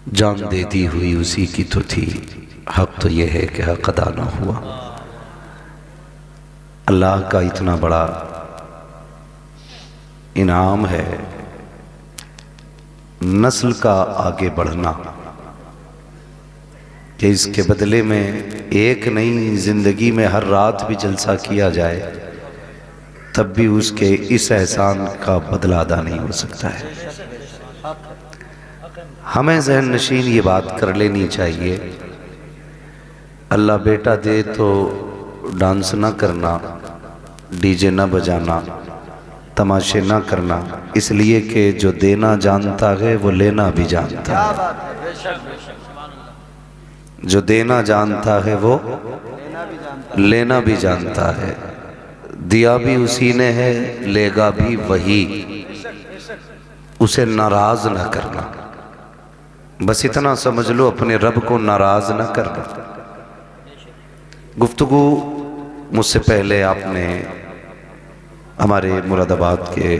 जान दे दी हुई उसी की तो थी, हक तो यह है कि हक अदा ना हुआ। अल्लाह का इतना बड़ा इनाम है नस्ल का आगे बढ़ना कि इसके बदले में एक नई जिंदगी में हर रात भी जलसा किया जाए तब भी उसके इस एहसान का बदला अदा नहीं हो सकता है। हमें ज़हन नशीन ये बात कर लेनी चाहिए, अल्लाह बेटा दे तो डांस ना करना, डीजे ना बजाना, तमाशे ना करना, इसलिए कि जो देना जानता है वो लेना भी जानता है। जो देना जानता है वो लेना भी जानता है। दिया भी उसी ने है, लेगा भी वही। उसे नाराज ना करना, बस इतना समझ लो, अपने रब को नाराज ना करना। गुफ्तगू मुझसे पहले आपने हमारे मुरादाबाद के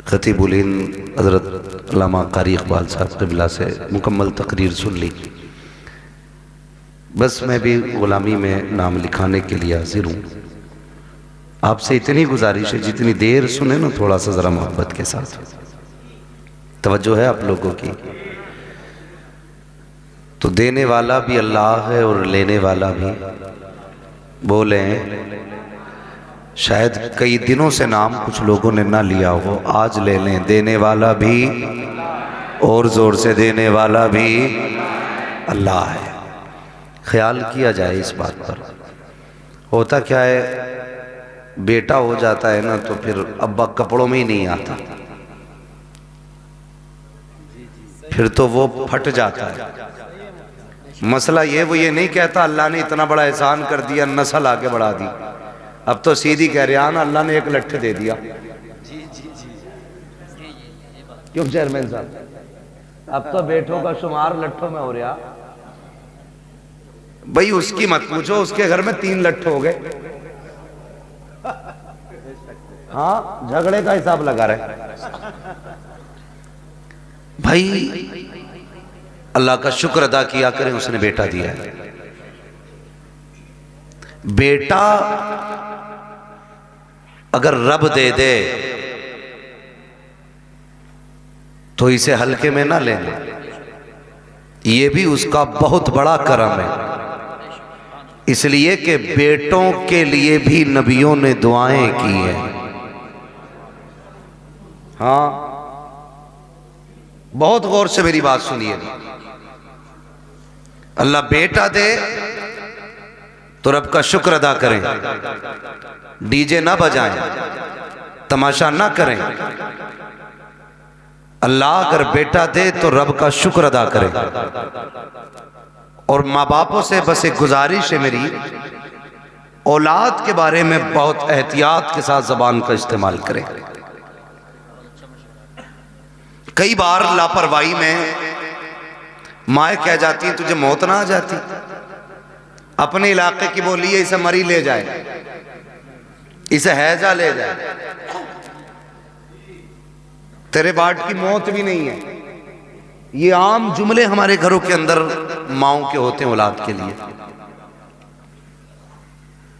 खतीबुल हिंद हज़रत अल्लामा कारी इकबाल साहब क़िबला से मुकम्मल तकरीर सुन ली। बस मैं भी ग़ुलामी में नाम लिखाने के लिए हाजिर हूँ। आपसे इतनी गुजारिश है, जितनी देर सुने ना थोड़ा सा ज़रा मोहब्बत के साथ तवज्जो है आप लोगों की। तो देने वाला भी अल्लाह है और लेने वाला भी। बोले शायद कई दिनों से नाम कुछ लोगों ने ना लिया हो, आज ले लें। देने वाला भी और ज़ोर से देने वाला भी अल्लाह है। ख्याल किया जाए इस बात पर। होता क्या है, बेटा हो जाता है ना तो फिर अब्बा कपड़ों में ही नहीं आता, फिर तो वो फट जाता है। मसला वो ये नहीं कहता अल्लाह ने इतना बड़ा एहसान कर दिया, नस्ल आगे बढ़ा दी। अब तो सीधी कह रहे ना, अल्लाह ने एक लट्ठे दे दिया। क्यों चेयरमैन साहब, अब तो बेटों का शुमार लट्ठों में हो रहा। भाई उसकी मत पूछो, उसके घर में 3 लट्ठे हो गए। हाँ, झगड़े का हिसाब लगा रहे। भाई अल्लाह का शुक्र अदा किया करें, उसने बेटा दिया है। बेटा अगर रब दे दे तो इसे हल्के में ना लेना, ये भी उसका बहुत बड़ा करम है। इसलिए कि बेटों के लिए भी नबियों ने दुआएं की हैं। हाँ, बहुत गौर से मेरी बात सुनिए। अल्लाह बेटा दे तो रब का शुक्र अदा करें, डीजे ना बजाएं, तमाशा ना करें। अल्लाह अगर बेटा दे तो रब का शुक्र अदा करें। और माँ बापों से बस एक गुजारिश है मेरी, औलाद के बारे में बहुत एहतियात के साथ जबान का इस्तेमाल करें। कई बार लापरवाही में माएँ कह जाती हैं तुझे मौत ना आ जाती, अपने इलाके की बोली है इसे मरी ले जाए, इसे हैजा ले जाए, तेरे बाट की मौत भी नहीं है। ये आम जुमले हमारे घरों के अंदर माओं के होते हैं औलाद के लिए।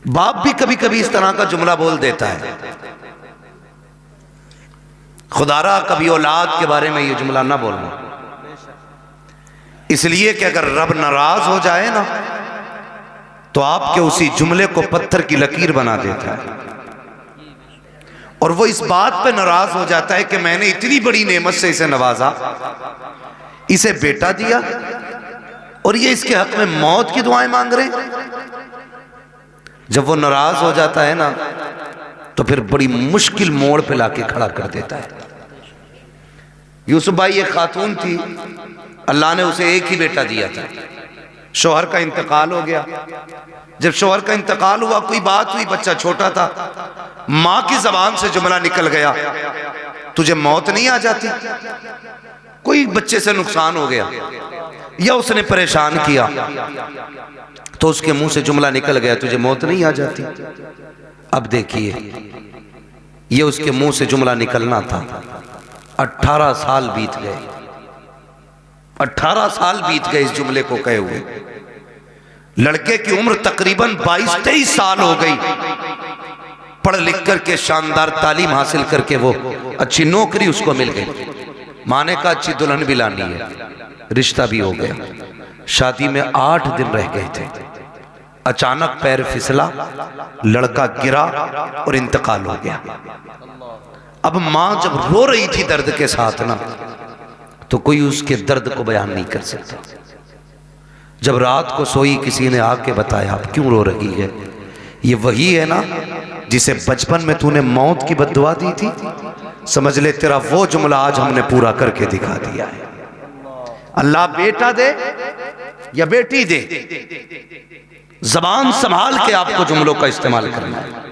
बाप भी कभी कभी इस तरह का जुमला बोल देता है। खुदारा कभी औलाद के बारे में ये जुमला ना बोलना, इसलिए कि अगर रब नाराज हो जाए ना तो आपके उसी जुमले को पत्थर की लकीर बना देता है। और वो इस बात पे नाराज हो जाता है कि मैंने इतनी बड़ी नेमत से इसे नवाजा, इसे बेटा दिया और ये इसके हक में मौत की दुआएं मांग रहे हैं। जब वो नाराज हो जाता है ना तो फिर बड़ी मुश्किल मोड़ पे लाके खड़ा कर देता है। यूसुफ भाई एक खातून थी, अल्लाह ने उसे एक ही बेटा दिया था। शौहर का इंतकाल हो गया। जब शौहर का इंतकाल हुआ, कोई बात हुई, बच्चा छोटा था, माँ की जबान से जुमला निकल गया, तुझे मौत नहीं आ जाती? कोई बच्चे से नुकसान हो गया या उसने परेशान किया तो उसके मुंह से जुमला निकल गया, तुझे मौत नहीं आ जाती? अब देखिए, ये उसके मुंह से जुमला निकलना था। 18 साल बीत गए। 18 साल बीत गए इस जुमले को कहे हुए। लड़के की उम्र तकरीबन 22-23 साल हो गई। पढ़ लिख करके शानदार तालीम हासिल करके वो अच्छी नौकरी उसको मिल गई। माँ ने कहा अच्छी दुल्हन भी लानी है, रिश्ता भी हो गया। शादी में 8 दिन रह गए थे, अचानक पैर फिसला, लड़का गिरा और इंतकाल हो गया। अब माँ जब रो रही थी दर्द के साथ ना, तो कोई उसके दर्द को बयान नहीं कर सकता। जब रात को सोई, किसी ने आके बताया आप क्यों रो रही है? ये वही है ना जिसे बचपन में तूने मौत की बद्दुआ दी थी, समझ ले तेरा वो जुमला आज हमने पूरा करके दिखा दिया है। अल्लाह बेटा दे या बेटी दे, जबान संभाल के आपको जुमलों का इस्तेमाल करना है।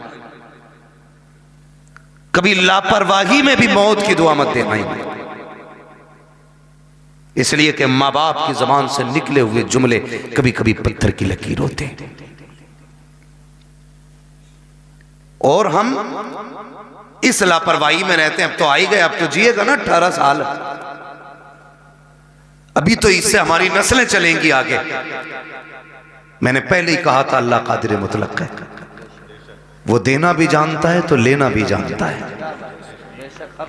कभी लापरवाही में भी मौत की दुआ मत देना ही, इसलिए कि माँ बाप की जबान से निकले हुए जुमले कभी कभी पत्थर की लकीर होते हैं। और हम इस लापरवाही में रहते हैं। अब तो आ ही गए, अब तो जिएगा ना 18 साल, अभी तो इससे हमारी नस्लें चलेंगी आगे। मैंने पहले ही कहा था अल्लाह कादिर मुतलक है, वो देना भी जानता है तो लेना भी जानता है।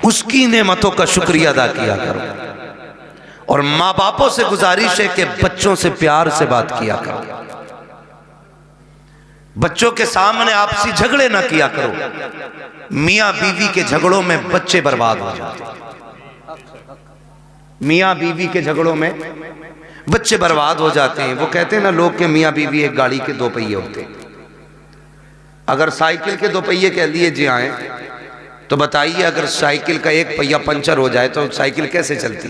उसकी नेमतों का शुक्रिया अदा किया करो। और माँ बापों से गुजारिश है कि बच्चों से प्यार से बात किया करो। बच्चों के सामने आपसी झगड़े ना किया करो। मियाँ बीवी के झगड़ों में बच्चे बर्बाद हो जाते हैं। मियाँ बीवी के झगड़ों में बच्चे बर्बाद हो जाते हैं। वो कहते हैं ना लोग के मियाँ बीवी एक गाड़ी के 2 पहिए होते हैं। अगर साइकिल के 2 पहिए कह लिए जी आए तो बताइए, अगर साइकिल का एक पहिया पंचर हो जाए तो साइकिल कैसे चलती?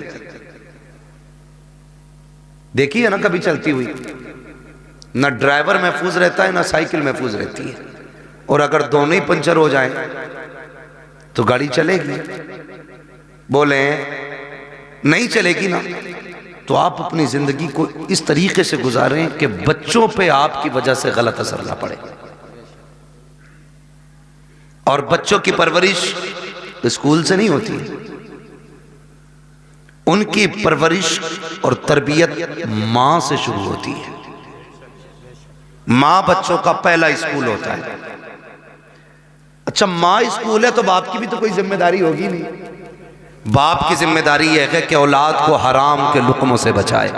देखी है ना कभी चलती हुई? ना ड्राइवर महफूज रहता है ना साइकिल महफूज रहती है। और अगर दोनों ही पंचर हो जाएं तो गाड़ी चलेगी? बोले नहीं चलेगी ना। तो आप अपनी जिंदगी को इस तरीके से गुजारें कि बच्चों पे आपकी वजह से गलत असर ना पड़े। और बच्चों की परवरिश स्कूल से नहीं होती है, उनकी परवरिश और तरबियत मां से शुरू होती है। मां बच्चों का पहला स्कूल होता है। अच्छा, मां स्कूल है तो बाप की भी तो कोई जिम्मेदारी होगी नहीं। बाप की जिम्मेदारी यह है कि औलाद को हराम के लुक्मों से बचाए।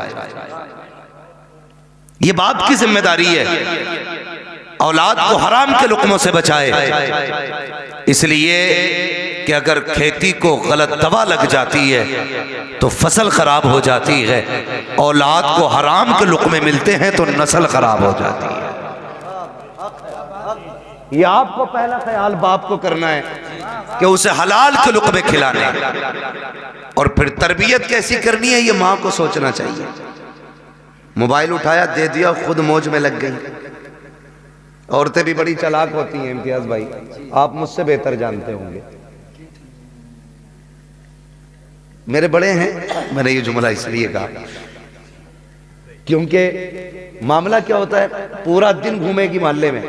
ये बाप की जिम्मेदारी है, औलाद को हराम के लुक्मों से बचाए। इसलिए कि अगर खेती को गलत दवा लग जाती है तो फसल खराब हो जाती है, औलाद को हराम के लुक्मे मिलते हैं तो नस्ल खराब हो जाती है। ये आपको पहला ख्याल बाप को करना है कि उसे हलाल के लुक्मे खिलाने, और फिर तरबियत कैसी करनी है ये माँ को सोचना चाहिए। मोबाइल उठाया दे दिया, खुद मौज में लग गई। औरतें भी बड़ी चालाक होती हैं इम्तियाज भाई, आप मुझसे बेहतर जानते होंगे। मेरे बड़े हैं, मैंने ये जुमला इसलिए कहा क्योंकि मामला क्या होता है, पूरा दिन घूमेगी मोहल्ले में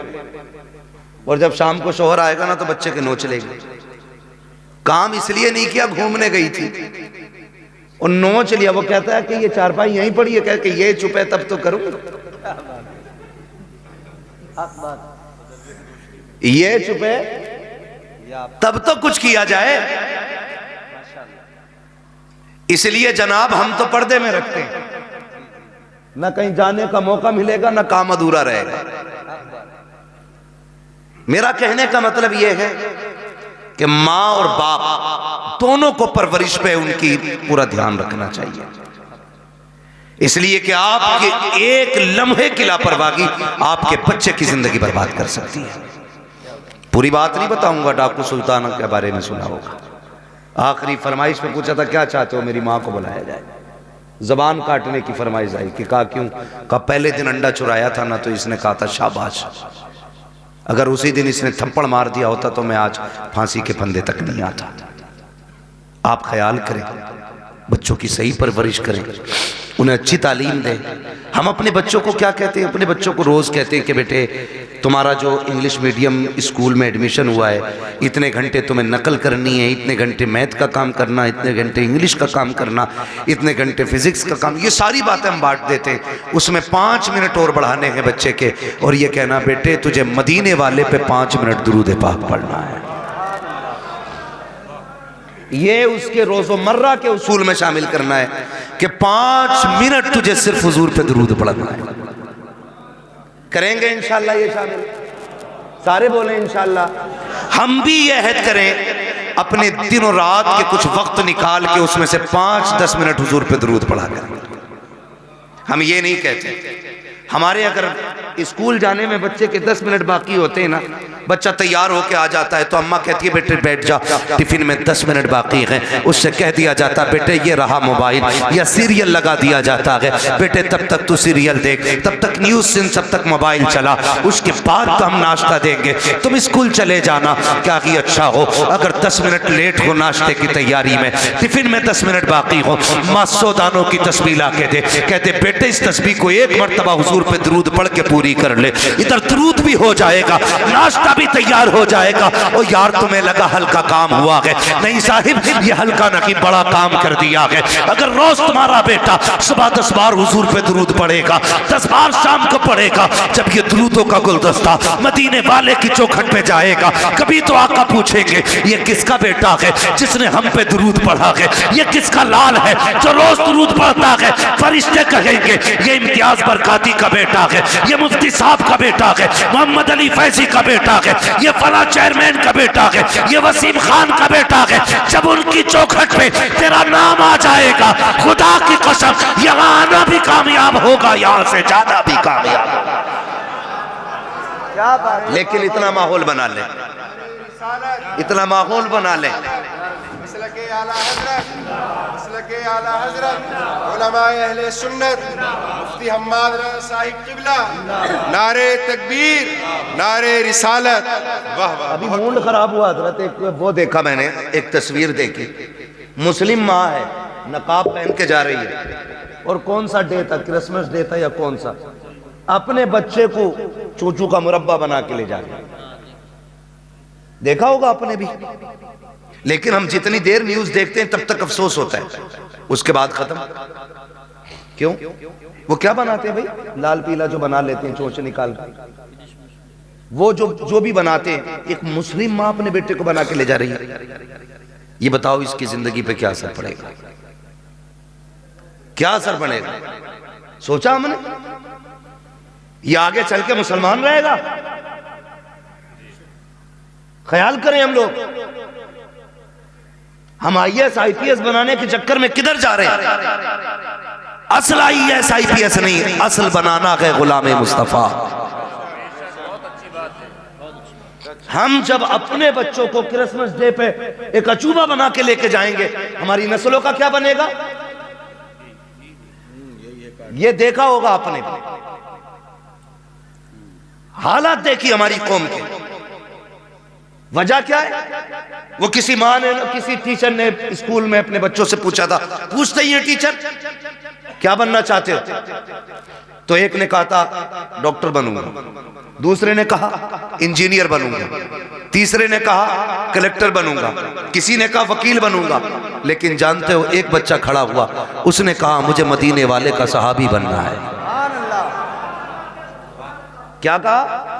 और जब शाम को शोहर आएगा ना तो बच्चे के नोच लेगी। काम इसलिए नहीं किया, घूमने गई थी और नोच लिया। वो कहता है कि ये चारपाई यहीं पड़ी है, कह के ये चुप है तब तो करूं, ये चुप है तब तो कुछ किया जाए। इसलिए जनाब हम तो पर्दे में रखते हैं, ना कहीं जाने का मौका मिलेगा ना काम अधूरा रहेगा। मेरा कहने का मतलब यह है कि माँ और बाप दोनों को परवरिश पे उनकी पूरा ध्यान रखना चाहिए। इसलिए कि आपके एक लम्हे की लापरवाही आपके बच्चे की जिंदगी बर्बाद कर सकती है। पूरी बात नहीं बताऊंगा, डाकू सुल्ताना के बारे में सुना होगा। आखिरी फरमाइश में पूछा था क्या चाहते हो मेरी माँ को बुलाया जाए, जबान काटने की फरमाइश आई कि कहा क्यों? कहा पहले दिन अंडा चुराया था ना तो इसने कहा था शाबाश, अगर उसी दिन इसने थप्पड़ मार दिया होता तो मैं आज फांसी के फंदे तक नहीं आता। आप ख्याल करें, बच्चों की सही परवरिश करें, उन्हें अच्छी तालीम दें। हम अपने बच्चों को क्या कहते हैं? अपने बच्चों को रोज़ कहते हैं कि बेटे तुम्हारा जो इंग्लिश मीडियम स्कूल में एडमिशन हुआ है, इतने घंटे तुम्हें नकल करनी है, इतने घंटे मैथ का काम करना, इतने घंटे इंग्लिश का काम करना, इतने घंटे फिजिक्स का काम, ये सारी बातें हम बांट देते हैं। उसमें 5 मिनट और बढ़ाने हैं बच्चे के, और ये कहना बेटे तुझे मदीने वाले पे 5 मिनट दुरूद पाक पढ़ना है। ये उसके रोज़ोमर्रा के उसूल में शामिल करना है कि 5 मिनट तुझे सिर्फ हुजूर पे दुरूद पढ़ना है। करेंगे इंशाअल्लाह ये शामिल? सारे बोले इंशाअल्लाह। हम भी ये अहद करें अपने दिन और रात के कुछ वक्त निकाल के उसमें से 5-10 मिनट हुजूर पे दुरूद पढ़ा करें। हम ये नहीं कहते, हमारे अगर स्कूल जाने में बच्चे के 10 मिनट बाकी होते हैं ना, बच्चा तैयार होके आ जाता है तो अम्मा कहती है बेटे बैठ जा, टिफिन में 10 मिनट बाकी हैं, उससे कह दिया जाता बेटे ये रहा मोबाइल, या सीरियल लगा दिया जाता है, बेटे तब तक तू सीरियल देख, तब तक न्यूज़ सुन, तब तक मोबाइल चला, उसके बाद तो हम नाश्ता देंगे, तुम स्कूल चले जाना। क्या कि अच्छा हो अगर 10 मिनट लेट हो नाश्ते की तैयारी में, टिफिन में 10 मिनट बाकी हो, माँ 100 दानों की तस्बीह ला के दे, कहते बेटे इस तस्बीह को एक मरतबा हुजूर पे दरूद पढ़ के पूरी कर ले, इधर दरूद भी हो जाएगा, नाश्ता भी तैयार हो जाएगा। और यार तुम्हें लगा हल्का काम हुआ है, नहीं साहिब ये हल्का नहीं बड़ा काम कर दिया है। अगर रोज तुम्हारा बेटा सुबह 10 बार हुजूर पे दरूद पढ़ेगा, 10 बार शाम को पढ़ेगा, जब ये दरूदों का गुलदस्ता मदीने वाले की चौखट पे जाएगा, कभी तो आका पूछेंगे ये किसका बेटा है जिसने हम पे दरूद पढ़ा है, ये किसका लाल है जो रोज दरूद पढ़ता है। फरिश्ते कहेंगे ये इम्तियाज बरकाती का बेटा है, ये मुफ्ती साहब का बेटा है, मोहम्मद अली फैजी का बेटा है, ये फला चेयरमैन का बेटा है, ये वसीम खान का बेटा है। जब उनकी चौखट पे तेरा नाम आ जाएगा, खुदा की कसम यहाँ आना भी कामयाब होगा, यहाँ से जाना भी कामयाब होगा। क्या बात। लेकिन इतना माहौल बना ले, इतना माहौल बना ले, मुफ्ती हम्माद रज़ा साहिब क़िबला, नारे तकबीर, नारे रिसालत। वाह वाह। अभी मूड खराब हुआ हज़रत, एक वो देखा मैंने, एक तस्वीर देखी, मुस्लिम माँ है नकाब पहन के जा रही है, और कौन सा डे था, क्रिसमस डे था या कौन सा, अपने बच्चे को चूचू का मुरब्बा बना के ले जा रही है। देखा होगा आपने भी। लेकिन हम जितनी देर न्यूज देखते हैं तब तक अफसोस होता है, उसके बाद खत्म। क्यों? वो क्या बनाते हैं भाई, लाल पीला जो बना लेते हैं चोंच निकाल कर, वो जो भी बनाते हैं, एक मुस्लिम माँ अपने बेटे को बना के ले जा रही है। ये बताओ इसकी जिंदगी पे क्या असर पड़ेगा, क्या असर पड़ेगा? सोचा हमने? ये आगे चल के मुसलमान रहेगा? ख्याल करें हम लोग। हम IAS IPS बनाने के चक्कर में किधर जा रहे हैं? असल IAS IPS नहीं, असल बनाना है गुलाम मुस्तफा। हम जब अपने बच्चों को क्रिसमस डे पे एक अचूबा बना के लेके जाएंगे, हमारी नस्लों का क्या बनेगा? ये देखा होगा आपने, हालात देखी हमारी कौम के। वजह क्या है? वो किसी माँ ने, किसी टीचर ने स्कूल में अपने बच्चों से पूछा था, पूछते ही है टीचर क्या बनना चाहते हो? तो एक ने कहा था डॉक्टर बनूंगा, दूसरे ने कहा इंजीनियर बनूंगा, तीसरे ने कहा कलेक्टर बनूंगा, किसी ने कहा वकील बनूंगा। लेकिन जानते हो एक बच्चा खड़ा हुआ, उसने कहा मुझे मदीने वाले का सहाबी बनना है। क्या कहा?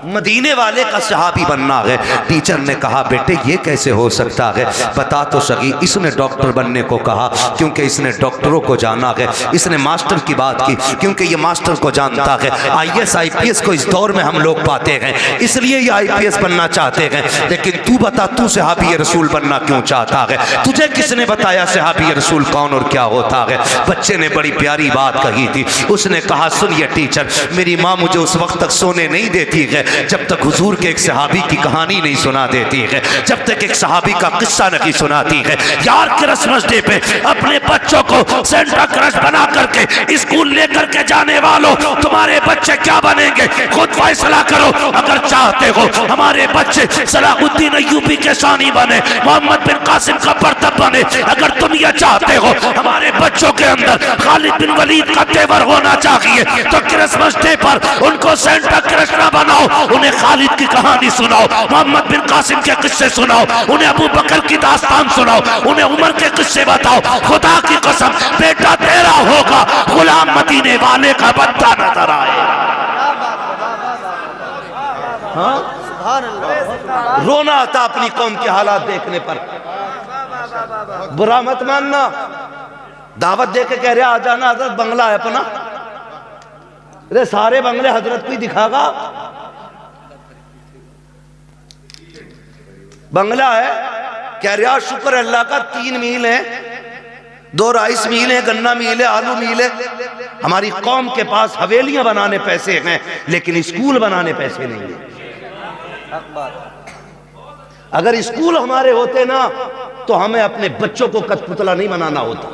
मदीने वाले का सहाबी बनना है। टीचर ने कहा बेटे ये कैसे हो सकता है, बता तो सही। इसने डॉक्टर बनने को कहा क्योंकि इसने डॉक्टरों को जाना है, इसने मास्टर की बात की क्योंकि ये मास्टर को जानता है। IAS IPS को इस दौर में हम लोग पाते हैं, इसलिए ये IPS बनना चाहते हैं। लेकिन तू बता, तू सहाबी रसूल बनना क्यों चाहता है? तुझे किसने बताया सहाबी रसूल कौन और क्या होता है? बच्चे ने बड़ी प्यारी बात कही थी, उसने कहा सुनिए टीचर, मेरी माँ मुझे उस वक्त तक सोने नहीं देती है जब तक हुजूर के एक सहाबी की कहानी नहीं सुना देती है, जब तक एक सहाबी का किस्सा नहीं सुनाती है। यार क्रिसमस डे पे अपने बच्चों को सेंटा क्रश बना करके स्कूल लेकर के जाने वालों, तुम्हारे बच्चे क्या बनेंगे खुद फैसला करो। अगर चाहते हो हमारे बच्चे सलाहुद्दीन अय्यूबी के शानी बने, मोहम्मद बिन कासिम का बर्तब बने, अगर तुम ये चाहते हो हमारे बच्चों के अंदर खालिद बिन वलीद का तेवर होना चाहिए, तो क्रिसमस डे पर उनको सेंटा क्रश ना बनाओ, उन्हें खालिद की कहानी सुनाओ, मोहम्मद बिन कासिम के किस्से सुनाओ, उन्हें अबू बकर की दास्तान सुनाओ, उन्हें उमर के किस्से बताओ। खुदा की कसम बेटा तेरा होगा, गुलाम मदीने वाले का बच्चा नजर आए। हाँ? रोना आता अपनी कौम के हालात देखने पर। बुरा मत मानना, दावत दे के कह रहे आ जाना, हजरत बंगला है अपना। अरे सारे बंगले हजरत को ही दिखागा। बंगला है, कह रहा शुक्र अल्लाह का 3 मील है, 2 राइस मील है, गन्ना मील है, आलू मील है। हमारी कौम के पास हवेलियां बनाने पैसे हैं, लेकिन स्कूल बनाने पैसे नहीं है। अगर स्कूल हमारे होते ना तो हमें अपने बच्चों को कठपुतला नहीं बनाना होता।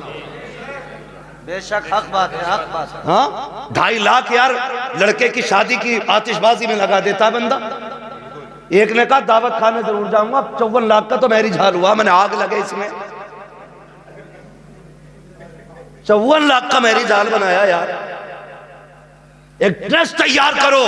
बेशक हक बात है, हक बात है। हाँ, 2.5 लाख यार लड़के की शादी की आतिशबाजी में लगा देता बंदा। एक ने कहा दावत खाने जरूर जाऊंगा, 54 लाख का तो मैरिज हाल हुआ, मैंने आग लगे इसमें। 54 लाख का मैरिज हाल बनाया यार। एक ट्रस्ट तैयार करो,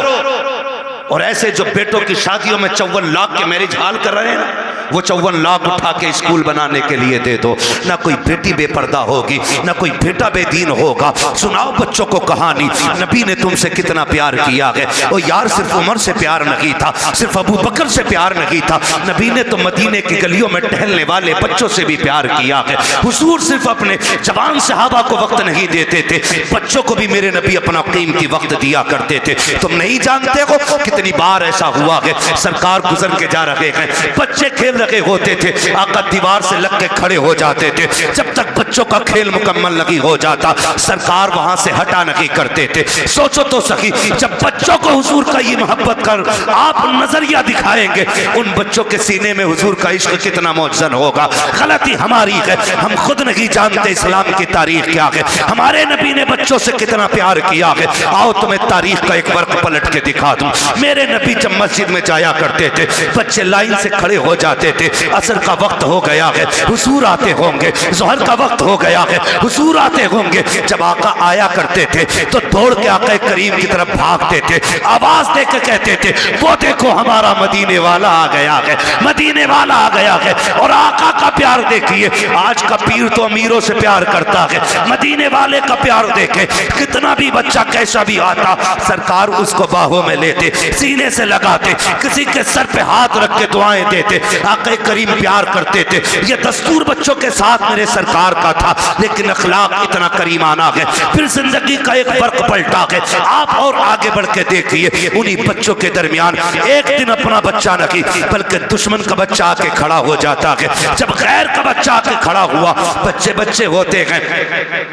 और ऐसे जो बेटों की शादियों में 54 लाख के मैरिज हाल कर रहे हैं ना, वो 54 लाख उठा के स्कूल बनाने के लिए दे दो। ना कोई बेटी बेपर्दा होगी, ना कोई बेटा बेदीन होगा। सुनाओ बच्चों को कहानी, नबी ने तुमसे कितना प्यार किया है। और यार सिर्फ उमर से प्यार नहीं था, सिर्फ अबू बकर से प्यार नहीं था, नबी ने तो मदीने की गलियों में टहलने वाले बच्चों से भी प्यार किया है। हुजूर सिर्फ अपने जवान सहाबा को वक्त नहीं देते थे, बच्चों को भी मेरे नबी अपना कीमती वक्त दिया करते थे। तुम नहीं जानते हो कितनी बार ऐसा हुआ है, सरकार गुजर के जा रहे हैं, बच्चे खेल रहे होते थे, आका दीवार से लग के खड़े हो जाते थे। जब तक बच्चों का खेल मुकम्मल नहीं हो जाता, सरकार वहां से हटा नहीं करते थे। सोचो तो सही, जब बच्चों को हुजूर का ये मोहब्बत कर आप नजरिया दिखाएंगे, उन बच्चों के सीने में हुजूर का इश्क कितना मौजन होगा। गलती हमारी है, हम खुद नहीं जानते इस्लाम की तारीख क्या है, हमारे नबी ने बच्चों से कितना प्यार किया है। आओ तुम्हें तारीख का एक वर्क पलट के दिखा दूं। मेरे नबी जब मस्जिद में जाया करते थे, बच्चे लाइन से खड़े हो जाते थे, असर का वक्त हो गया है, हुजूर आते होंगे, जोहर का वक्त हो गया है, हुजूर आते होंगे। जब आका आया करते थे तो दौड़ के आका करीम की तरफ भागते थे, आवाज दे के कहते थे वो देखो हमारा मदीने वाला आ गया है, मदीने वाला आ गया है। और आका का प्यार देखिए, आज का पीर तो अमीरों से प्यार करता है, मदीने वाले का प्यार देखे, कितना भी बच्चा कैसा भी आता, सरकार उसको बाहों में लेते, सीने से लगाते, किसी के सर पे हाथ रख के दुआएं देते। आका करीम प्यार करते थे। ये दस्तूर बच्चों के साथ मेरे सरकार का था, लेकिन अखलाक इतना करीमाना है। फिर जिंदगी का एक फर्क पलटा है। आप और आगे बढ़ के देखिए, उन्हीं बच्चों के दरमियान एक दिन अपना बच्चा नहीं बल्कि दुश्मन का बच्चा आके खड़ा हो जाता है। जब गैर का बच्चा आके खड़ा हुआ, बच्चे बच्चे होते हैं,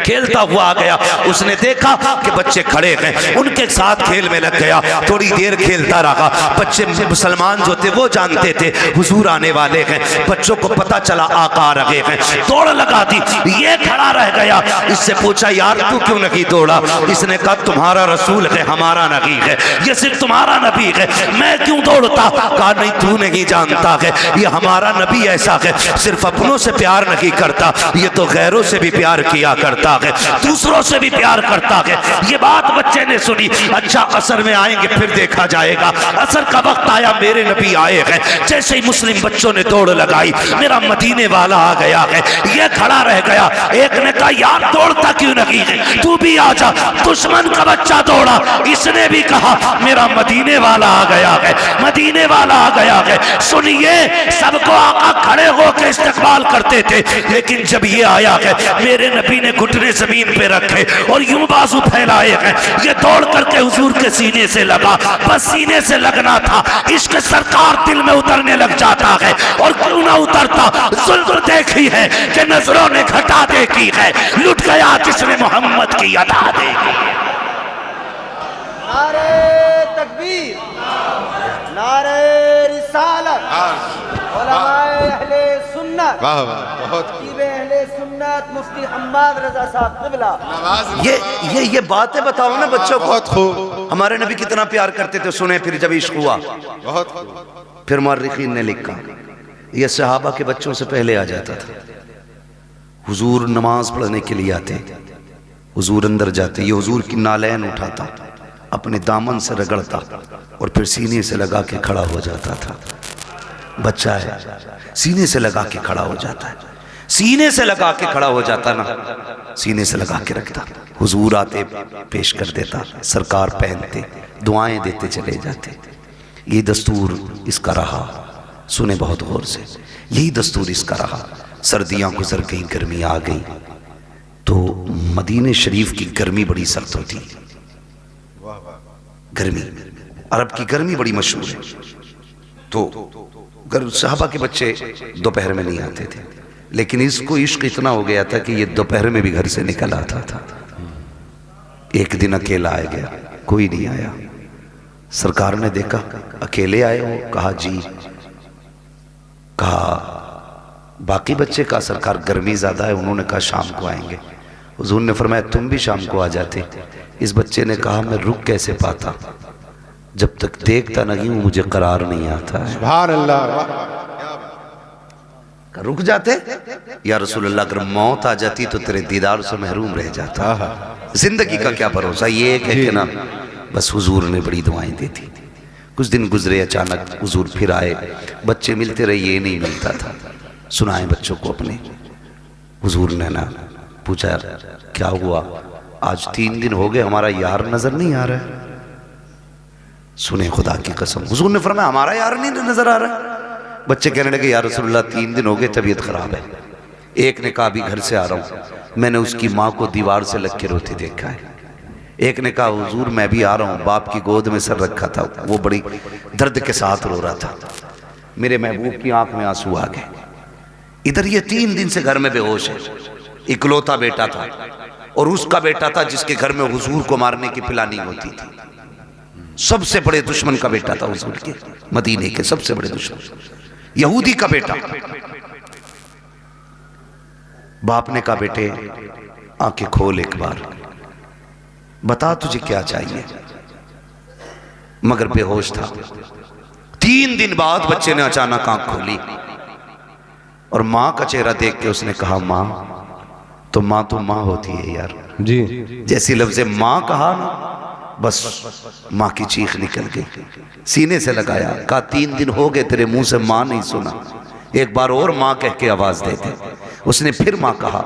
खेलता हुआ आ गया, उसने देखा कि बच्चे खड़े हैं, उनके साथ खेल में लग गया। थोड़ी देर खेलता रहा, बच्चे मुसलमान जो थे वो जानते थे हुजूर आने वाले हैं, बच्चों को पता चला आका आ रहे हैं, दौड़ लगा दी। ये खड़ा रह गया, इससे पूछा यार तू क्यों नहीं दौड़ा? इसने कहा तुम्हारा रसूल है, हमारा नहीं है, ये सिर्फ तुम्हारा नबी है, मैं क्यों दौड़ता? कहा नहीं तू नहीं जानता है, ये हमारा नबी ऐसा है, सिर्फ अपनों से प्यार नहीं करता, ये तो गैरों से भी प्यार किया करता है, दूसरों से भी प्यार करता है। ये बात बच्चे ने सुनी। अच्छा असर में आएंगे फिर देखा जाएगा। असर का वक्त आया, मेरे नबी आए हैं। जैसे ही मुस्लिम बच्चों ने दौड़ लगाई, मेरा मदीने वाला आ गया है, ये खड़ा रह गया। एक ने कहा यार दौड़ता क्यों नहीं है, तू भी आ जा। दुश्मन का बच्चा दौड़ा, इसने भी कहा मेरा मदीने वाला आ गया है, मदीने वाला आ गया है। सुनिए, सबको आका खड़े होकर इस्तकबाल करते थे, लेकिन जब ये आया है, मेरे नबी ने घुटने जमीन पे रखे और यूं बाजू फैलाए हैं। ये दौड़ करके हुजूर के सीने से लगा, बस सीने से लगना था, इश्क सरकार दिल में उतरने लग जाता है। और क्यों ना उतरता, जुल्म देखी है कि नजरों ने घटा देखी है, लुट गया जिसने मोहम्मद की अदा देखी। नारे तकबीर। नारे रिसालत, उलमाए अहले सुन्नत, वाह वाह, बहुत खतीब अहले सुन्नत मुफ्ती हम्माद रजा साहब क़िबला। ये बातें बताओ ना बच्चों को। बहुत खूब, हमारे नबी कितना प्यार करते थे, सुने फिर जब इश्क हुआ। बहुत खूब। फिर मुअर्रिखीन ने लिखा ये सहाबा के बच्चों से पहले आ जाता था। हुजूर नमाज पढ़ने के लिए आते, हुजूर अंदर जाते, ये हुजूर की नालैन उठाता, अपने दामन से रगड़ता और फिर सीने से लगा के खड़ा हो जाता था। बच्चा है, सीने से लगा के खड़ा हो जाता है, सीने से लगा के खड़ा हो जाता ना, सीने से लगा के रखता। हुजूर आते पेश कर देता, सरकार पहनते, दुआएं देते चले जाते। ये दस्तूर इसका रहा, सुने बहुत गौर से, यही दस्तूर इसका रहा। सर्दियां गुजर गई, गर्मी आ गई, तो मदीने शरीफ की गर्मी बड़ी सख्त होती। गर्मी, अरब की गर्मी बड़ी मशहूर है। तो सहाबा के बच्चे दोपहर में नहीं आते थे, लेकिन इसको इश्क इतना हो गया था कि ये दोपहर में भी घर से निकल आता था। एक दिन अकेला आ गया, कोई नहीं आया। सरकार ने देखा अकेले आए हो, कहा जी। कहा बाकी बच्चे का सरकार गर्मी ज्यादा है, उन्होंने कहा शाम को आएंगे। हुजूर ने फरमाया तुम भी शाम को आ जाते। इस बच्चे ने कहा मैं रुक कैसे पाता, जब तक देखता नहीं हूं मुझे करार नहीं आता है। सुभान अल्लाह। रुक जाते या रसूल अल्लाह, अगर मौत आ जाती तो तेरे दीदार से महरूम रह जाता। जिंदगी का क्या भरोसा, ये एक है कि ना। बस हुजूर ने बड़ी दुआएं दी थी। कुछ दिन गुजरे, अचानक हुजूर फिर आए, बच्चे मिलते रहे, ये नहीं मिलता था। सुनाए बच्चों को अपने। हुजूर ने ना पूछा क्या हुआ, आज 3 दिन हो गए हमारा यार नजर नहीं आ रहा है। सुने खुदा की कसम, हुजूर ने फरमाया हमारा यार नहीं नजर आ रहा। बच्चे कहने लगे या रसूलल्लाह 3 दिन हो गए, तबीयत खराब है। एक ने कहा अभी घर से आ रहा हूं, मैंने उसकी माँ को दीवार से लग के रोते देखा है। एक ने कहा हुजूर मैं भी आ रहा हूं, बाप की गोद में सर रखा था, वो बड़ी दर्द के साथ रो रहा था, मेरे महबूब की आंख में आंसू आ गए। इधर ये 3 दिन से घर में बेहोश है। इकलौता बेटा था, और उसका बेटा था जिसके घर में हुजूर को मारने की प्लानिंग होती थी। सबसे बड़े दुश्मन का बेटा था हुजूर के, मदीने के सबसे बड़े दुश्मन, यहूदी का बेटा। बाप ने कहा बेटे आंखें खोल एक बार, बता तुझे क्या चाहिए। मगर बेहोश था। 3 दिन बाद बच्चे ने अचानक आंख खोली और मां का चेहरा देख के उसने कहा मां तो मां होती है यार जी। जैसी लफ्ज़े मां कहा ना, बस मां की चीख निकल गई। सीने से लगाया, कहा 3 दिन हो गए तेरे मुंह से मां नहीं सुना, एक बार और मां कह के आवाज दे दे। उसने फिर मां कहा,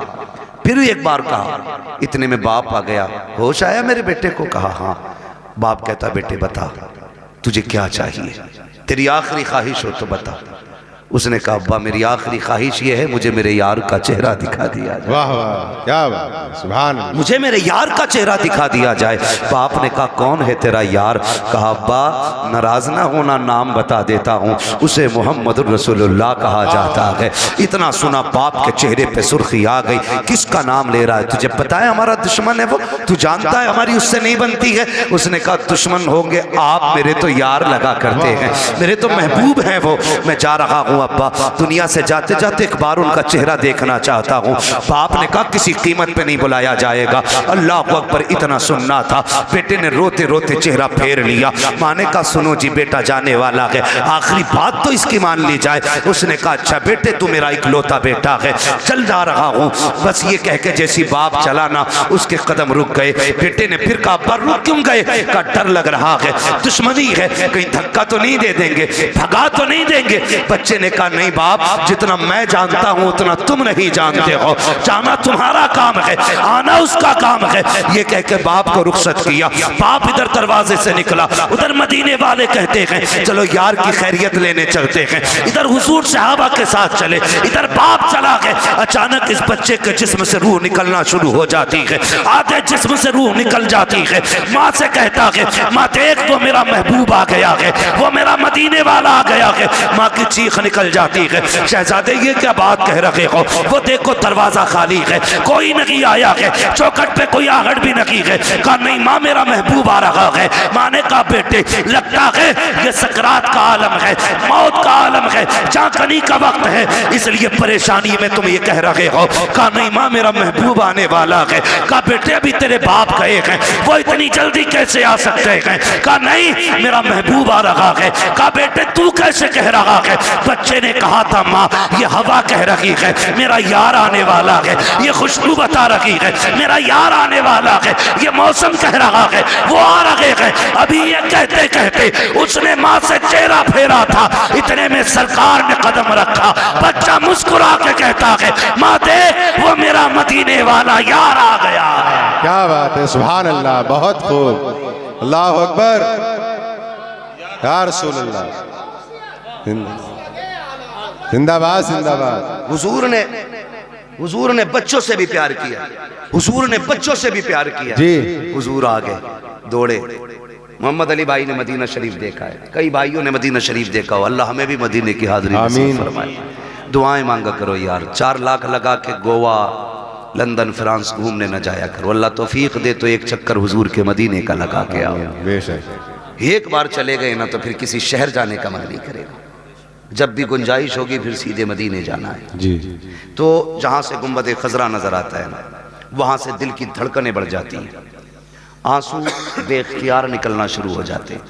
फिर एक बार कहा। इतने में बाप आ गया, होश आया मेरे बेटे को? कहा हाँ। बाप कहता बेटे बता तुझे क्या चाहिए, तेरी आखिरी ख्वाहिश हो तो बता। उसने कहा अब्बा मेरी आखिरी ख्वाहिश ये है मुझे मेरे यार का चेहरा दिखा दिया जाए। वाह वाह, क्या बात, सुभान अल्लाह। मुझे मेरे यार का चेहरा दिखा दिया जाए। बाप ने कहा कौन है तेरा यार? कहा अब्बा नाराज ना होना, नाम बता देता हूँ, उसे मोहम्मद रसूलुल्लाह कहा जाता है। इतना सुना बाप के चेहरे पे सुर्खी आ गई। किसका नाम ले रहा है? तुझे पता है हमारा दुश्मन है वो, तू जानता है हमारी उससे नहीं बनती है। उसने कहा दुश्मन होंगे आप, मेरे तो यार लगा करते हैं, मेरे तो महबूब हैं वो। मैं जा रहा हूँ अब्बा, दुनिया से जाते जाते एक बार उनका चेहरा देखना चाहता हूँ। बाप ने कहा किसी कीमत पे नहीं बुलाया जाएगा। अल्लाह अकबर, इतना सुनना था। बेटे ने रोते रोते चेहरा फेर लिया। माँ ने कहा सुनो जी बेटा जाने वाला है, आखिरी बात तो इसकी मान ली जाए। उसने कहा अच्छा बेटे तू मेरा इकलौता बेटा है, चल जा रहा हूँ। बस ये कह के जैसी बाप चला ना, उसके कदम रुक गए। बेटे ने फिर कहा पर रुक क्यों गए? का डर लग रहा है, दुश्मनी है, कहीं धक्का तो नहीं दे देंगे, भगा तो नहीं देंगे। बच्चे ने कहा नहीं बाप, जितना मैं जानता हूं उतना तुम नहीं जानते हो, जाना तुम्हारा काम है, आना उसका काम है। ये कह के बाप को रुखसत किया। बाप इधर दरवाजे से निकला, उधर मदीने वाले कहते हैं चलो यार की खैरियत लेने चलते हैं। इधर हुजूर सहाबा के साथ चले, इधर बाप चला गया। अचानक इस बच्चे के जिस्म से रूह निकलना शुरू हो जाती है, आधे जिस्म से रूह निकल जाती है। माँ से कहता है माँ देख वो मेरा महबूब आ गया है, वो मेरा मदीने वाला आ गया है। माँ की चीख निकल निकल जाती है। शहजादे ये क्या बात कह रहे हो, वो देखो दरवाजा खाली है, कोई नहीं आया है, चौखट पे कोई आहट भी नहीं है। कहा नहीं माँ मेरा महबूब आ रहा है। माँ ने कहा बेटे लगता है ये सकरात का आलम है, मौत का आलम है, चाकनी का वक्त है, इसलिए परेशानी में तुम ये कह रहे हो। कहा नहीं माँ मेरा महबूब आने वाला है। कहा बेटे अभी तेरे बाप गए हैं, वो इतनी जल्दी कैसे आ सकते हैं। कहा नहीं मेरा महबूब आ रहा है। कहा बेटे तू कैसे कह रहा है। बच्चे ने कहा था माँ ये हवा कह रही है मेरा यार आने वाला है, ये खुशबू बता रही है मेरा यार आने वाला है, ये मौसम कह रहा है वो आ रहे हैं। अभी ये कहते कहते उसने माँ से चेहरा फेरा था, इतने में सरकार ने कदम रखा। बच्चा मुस्कुरा के कहता है माँ देख वो मेरा मदीने वाला यार आ गया है। क्या बात है, सुभान अल्लाह, बहुत खूब, अल्लाह अकबर, या रसूल अल्लाह, जिंदाबाद जिंदाबाद। हुजूर ने बच्चों से भी प्यार किया, हुजूर ने बच्चों से भी प्यार किया जी। हुजूर आ गए दौड़े। मोहम्मद अली भाई ने मदीना शरीफ देखा है, कई भाइयों ने मदीना शरीफ देखा हो, अल्लाह हमें भी मदीने की हाजिरी नसीब फरमाए। दुआएं मांगा करो यार, 4 लाख लगा के गोवा लंदन फ्रांस घूमने न जाया करो, अल्लाह तौफीक दे तो एक चक्कर हुजूर के मदीने का लगा के आओ। बेशक एक बार चले गए ना तो फिर किसी शहर जाने का मन नहीं करेगा, जब भी गुंजाइश होगी फिर सीधे मदीने जाना है जी। तो जहाँ से गुंबद खजरा नजर आता है ना वहाँ से दिल की धड़कनें बढ़ जाती हैं, आंसू बेख्तियार निकलना शुरू हो जाते हैं,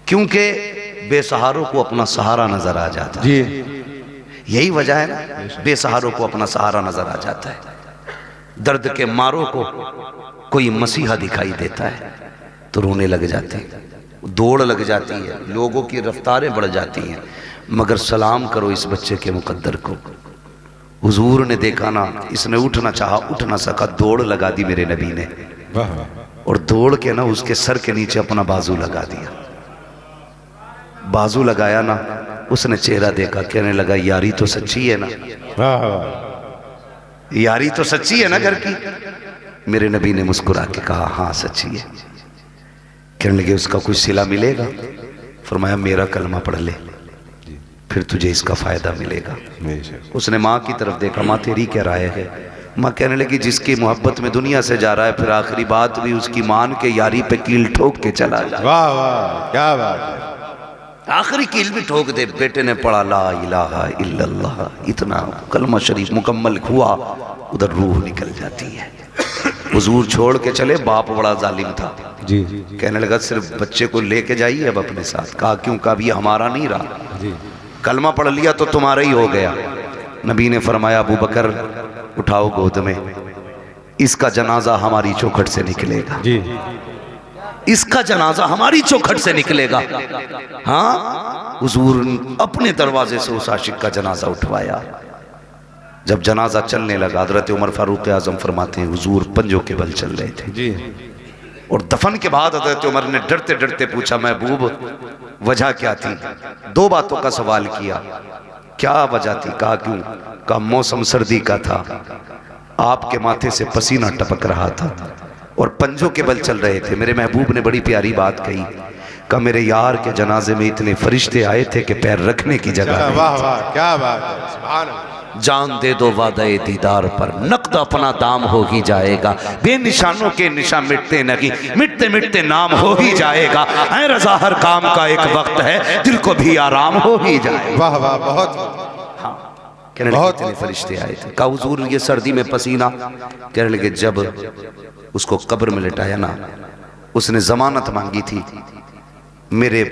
क्योंकि बेसहारों को अपना सहारा नजर आ जाता है जी। यही वजह है ना, बेसहारों को अपना सहारा नजर आ जाता है। दर्द के मारों को कोई मसीहा दिखाई देता है तो रोने लग जाते हैं, दौड़ लग जाती है, लोगों की रफ्तारें बढ़ जाती हैं। मगर सलाम करो इस बच्चे के मुकद्दर को, हुजूर ने देखा ना, इसने उठना चाहा उठ ना सका, दौड़ लगा दी मेरे नबी ने, और दौड़ के ना उसके सर के नीचे अपना बाजू लगा दिया। बाजू लगाया ना, उसने चेहरा देखा, कहने लगा यारी तो सच्ची है ना, यारी तो सच्ची है ना घर की। मेरे नबी ने मुस्कुरा के कहा हाँ सच्ची है। कहने लगे उसका कुछ सिला मिलेगा। फरमाया मेरा कलमा पढ़ ले फिर तुझे इसका फायदा मिलेगा। उसने माँ की तरफ देखा, माँ तेरी क्या राय है। माँ कहने लगी जिसकी मोहब्बत में दुनिया से जा रहा है फिर आखिरी बात भी उसकी मान के यारी पे कील ठोक के चला जाए। वाह वाह क्या बात है, आखिरी कील भी ठोक दे। बेटे ने पढ़ा ला इलाहा इल्लल्लाह, इतना कलमा शरीफ मुकम्मल हुआ, उधर रूह निकल जाती है। हुजूर छोड़ के चले, बाप बड़ा जालिम था जी। कहने लगा सिर्फ बच्चे को लेके जाइए अब अपने साथ। कहा क्यों? कहा भी हमारा नहीं रहा जी। कलमा पढ़ लिया तो तुम्हारा ही हो गया। नबी ने फरमाया अबू बकर उठाओ गोद में, इसका जनाजा हमारी चौखट से निकलेगा जी। इसका जनाजा हमारी चौखट से निकलेगा। हाँ, हुजूर अपने दरवाजे से उस आशिक का जनाजा उठवाया। जब जनाजा चलने लगा, हजरत उमर फारूक आजम फरमाते हैं हुजूर पंजों के बल चल रहे थे जी। और दफन के बाद हजरत उमर ने डरते डरते पूछा महबूब वजह क्या थी? 2 बातों का सवाल किया। क्या वजह थी? कहा क्यों? कहा मौसम सर्दी का था, आपके माथे से पसीना टपक रहा था और पंजों के बल चल रहे थे। मेरे महबूब ने बड़ी प्यारी बात कही, कहा मेरे यार के जनाजे में इतने फरिश्ते आए थे कि पैर रखने की जगह। वाह वाह क्या बात है, सुभान अल्लाह। जान दे दो वादे दीदार पर, नकद अपना दाम हो ही जाएगा। बेनिशानों के निशान मिटते नहीं, मिटते मिटते नाम हो ही जाएगा। ऐ रज़ा हर काम का एक वक्त है, दिल को भी आराम हो ही जाएगा। वाह वाह बहुत कहने लगे इतने फरिश्ते आए थे। कहा हुजूर ये सर्दी में पसीना? कहने लगे जब उसको कब्र में लिटाया ना, उसने जमानत मांगी थी, मेरे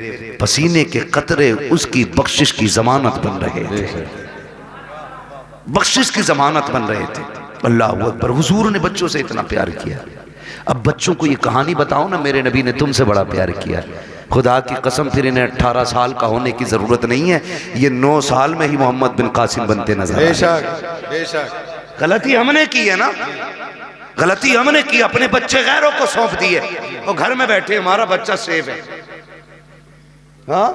पसीने के कतरे उसकी बख्शिश की जमानत बन रहे थे, बख्शिश की जमानत बन रहे थे। अल्लाह अकबर। हुजूर ने बच्चों से इतना प्यार किया। अब बच्चों को ये कहानी बताओ ना, मेरे नबी ने तुमसे बड़ा प्यार किया। खुदा की कसम फिर इन्हें 18 साल का होने की जरूरत नहीं है, ये 9 साल में ही मोहम्मद बिन कासिम बनते नजर आए। बेशक बेशक। गलती हमने की है ना, गलती हमने की, अपने बच्चे गैरों को सौंप दिए और घर में बैठे हमारा बच्चा सेफ है। हाँ,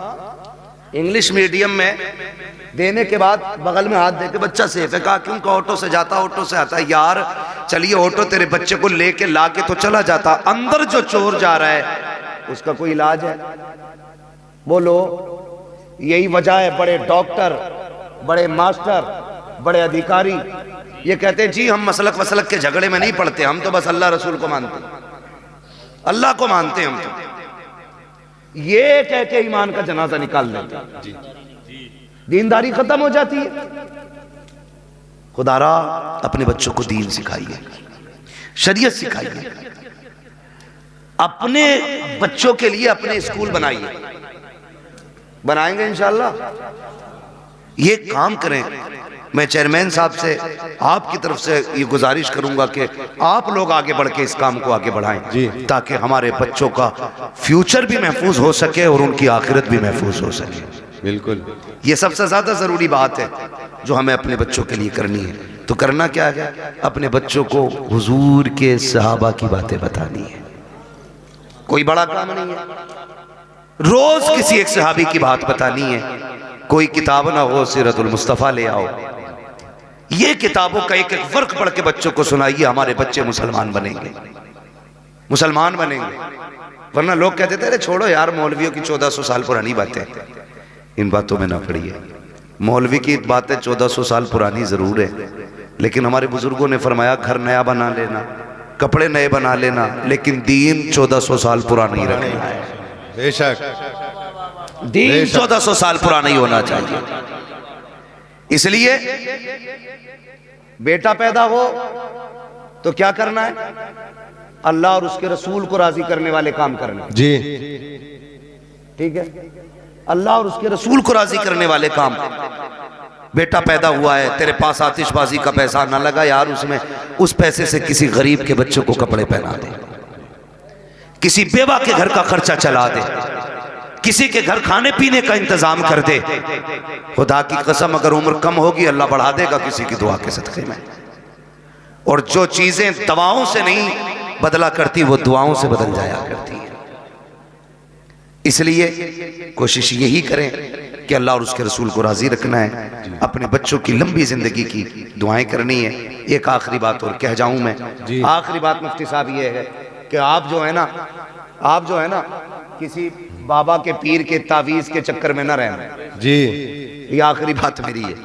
इंग्लिश मीडियम में देने के बाद बगल में हाथ देके बच्चा सेफ है। कहा क्यों? ऑटो से जाता ऑटो से आता। यार चलिए ऑटो तेरे बच्चे को लेके लाके तो चला जाता, अंदर जो चोर जा रहा है उसका कोई इलाज है? बोलो। यही वजह है बड़े डॉक्टर बड़े मास्टर, बड़े अधिकारी ये कहते हैं जी हम मसलक वसलक के झगड़े में नहीं पड़ते, हम तो बस अल्लाह रसूल को मानते हैं, अल्लाह को मानते हैं हम तो। ये कह के ईमान का जनाजा निकाल देते हैं, दीनदारी खत्म हो जाती है। खुदारा अपने बच्चों को दीन सिखाइए, शरीयत सिखाइए, अपने बच्चों के लिए अपने स्कूल बनाइए, बनाएंगे इंशाअल्लाह। ये काम करें। मैं चेयरमैन साहब से आपकी तरफ से ये गुजारिश करूंगा कि आप लोग आगे बढ़ के इस काम को आगे बढ़ाएं ताकि हमारे बच्चों का फ्यूचर भी महफूज हो सके और उनकी आखिरत भी महफूज हो सके। बिल्कुल, ये सबसे ज्यादा जरूरी बात है जो हमें अपने बच्चों के लिए करनी है। तो करना क्या है? अपने बच्चों को हुजूर के सहाबा की बातें बतानी है। कोई बड़ा काम नहीं है, रोज किसी एक सहाबी की बात बतानी है। कोई किताब ना हो, सीरतुल मुस्तफा ले आओ, ये किताबों का एक एक वर्क पढ़ के बच्चों को सुनाइए। हमारे बच्चे मुसलमान बनेंगे, मुसलमान बनेंगे। वरना लोग कहते थे अरे छोड़ो यार, मौलवियों की 1400 साल पुरानी बातें, इन बातों में ना पड़िए। मौलवी की बातें 1400 साल पुरानी जरूर है, लेकिन हमारे बुजुर्गों ने फरमाया घर नया बना लेना, कपड़े नए बना लेना, लेकिन दीन 1400 साल पुराना ही रखना है। बेशक दीन 1400 साल पुराना ही होना चाहिए। इसलिए बेटा पैदा हो तो क्या करना है? अल्लाह और उसके रसूल को राजी करने वाले काम करने जी, ठीक है? अल्लाह और उसके रसूल को राजी करने वाले काम। बेटा पैदा हुआ है, तेरे पास आतिशबाजी का पैसा ना लगा यार, उसमें उस पैसे से किसी गरीब के बच्चों को कपड़े पहना दे, किसी बेवा के घर का खर्चा चला दे, किसी के घर खाने पीने का इंतजाम कर दे। खुदा की कसम अगर उम्र कम होगी अल्लाह बढ़ा देगा किसी की दुआ के सदक़े में। और जो चीजें दवाओं से नहीं बदला करती वो दुआओं से बदल जाया करती है। इसलिए कोशिश यही करें कि अल्लाह और उसके रसूल को राजी रखना है, अपने बच्चों की लंबी जिंदगी की दुआएं करनी है। एक आखिरी बात और कह जाऊं मैं, आखिरी बात मुफ्ती साहब ये है कि आप जो है ना किसी बाबा के पीर के तावीज के चक्कर में ना रहना जी। ये आखिरी बात मेरी है।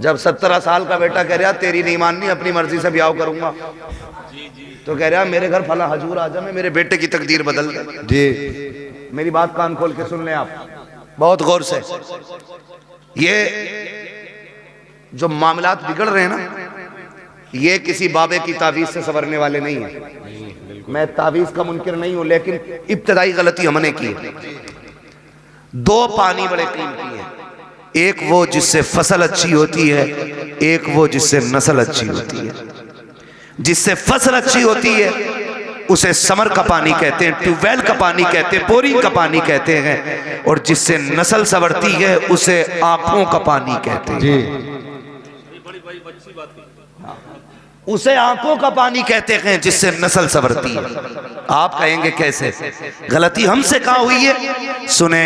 जब 17 साल का बेटा कह रहा तेरी नहीं माननी, अपनी मर्जी से ब्याह करूंगा, तो कह रहा मेरे घर फला हजूर आ जा, मैं मेरे बेटे की तकदीर बदल दे जी। मेरी बात कान खोल के सुन लें आप बहुत गौर से। ये जो मामलात बिगड़ रहे हैं ना, ये किसी बाबे की तावीज से संवरने वाले नहीं है। मैं तावीज का मुनकिर नहीं हूं, लेकिन इब्तदाई गलती हमने की है। दो पानी बड़े कीमती हैं, एक वो जिससे फसल अच्छी होती है, एक वो जिससे नस्ल अच्छी होती है। जिससे फसल अच्छी होती है उसे समर का पानी कहते हैं, ट्यूबवेल का पानी कहते हैं, बोरिंग का पानी कहते हैं। और जिससे नस्ल संवरती है उसे आंखों का पानी कहते हैं। उसे आंखों का पानी कहते हैं जिससे नस्ल संवरती है। आप कहेंगे कैसे? गलती हमसे कहाँ हुई है? सुने,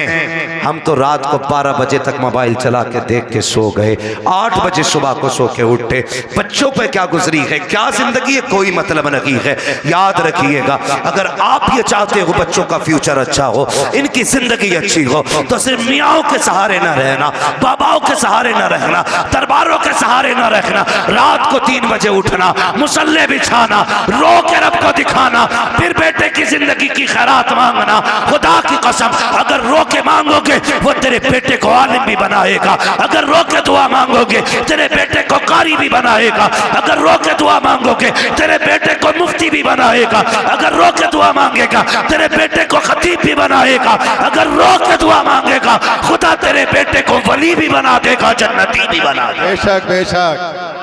हम तो रात को 12 बजे तक मोबाइल चला के देख के सो गए, 8 बजे सुबह को सो के उठे। बच्चों पे क्या गुजरी है, क्या जिंदगी है, कोई मतलब नहीं है। याद रखिएगा, अगर आप ये चाहते हो बच्चों का फ्यूचर अच्छा हो, इनकी जिंदगी अच्छी हो, तो सिर्फ मियाओं के सहारे ना रहना, बाबाओं के सहारे ना रहना, दरबारों के सहारे ना रहना। रात को 3 बजे उठना, मुसल्ले बिछाना, रो के रब को दिखाना, फिर बेटे की जिंदगी की खैरात मांगना। खुदा की कसम अगर रो के मांगोगे वो तेरे बेटे को आलिम भी बनाएगा। अगर रो के दुआ मांगोगे तेरे बेटे को कारी भी बनाएगा। अगर रो के दुआ मांगोगे तेरे बेटे को मुफ्ती भी बनाएगा। अगर रो के दुआ मांगेगा तेरे बेटे को खतीब भी बनाएगा। अगर रो के दुआ मांगेगा खुदा तेरे बेटे को वली भी बना देगा, जन्नती भी बना देगा। बेशक बेशक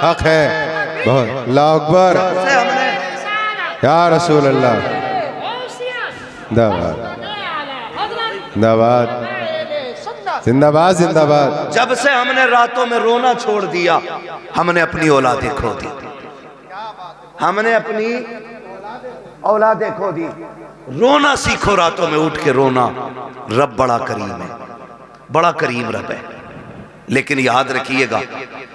हक है बहुत। अल्लाह अकबर, या रसूल अल्लाह, जिंदाबाद जिंदाबाद जिंदाबाद जिंदाबाद। जब से हमने रातों में रोना छोड़ दिया, हमने अपनी औलादें खो दी। हमने अपनी औलादें खो दी। रोना सीखो, रातों में उठ के रोना। रब बड़ा करीम है, बड़ा करीम रब है। लेकिन याद रखिएगा,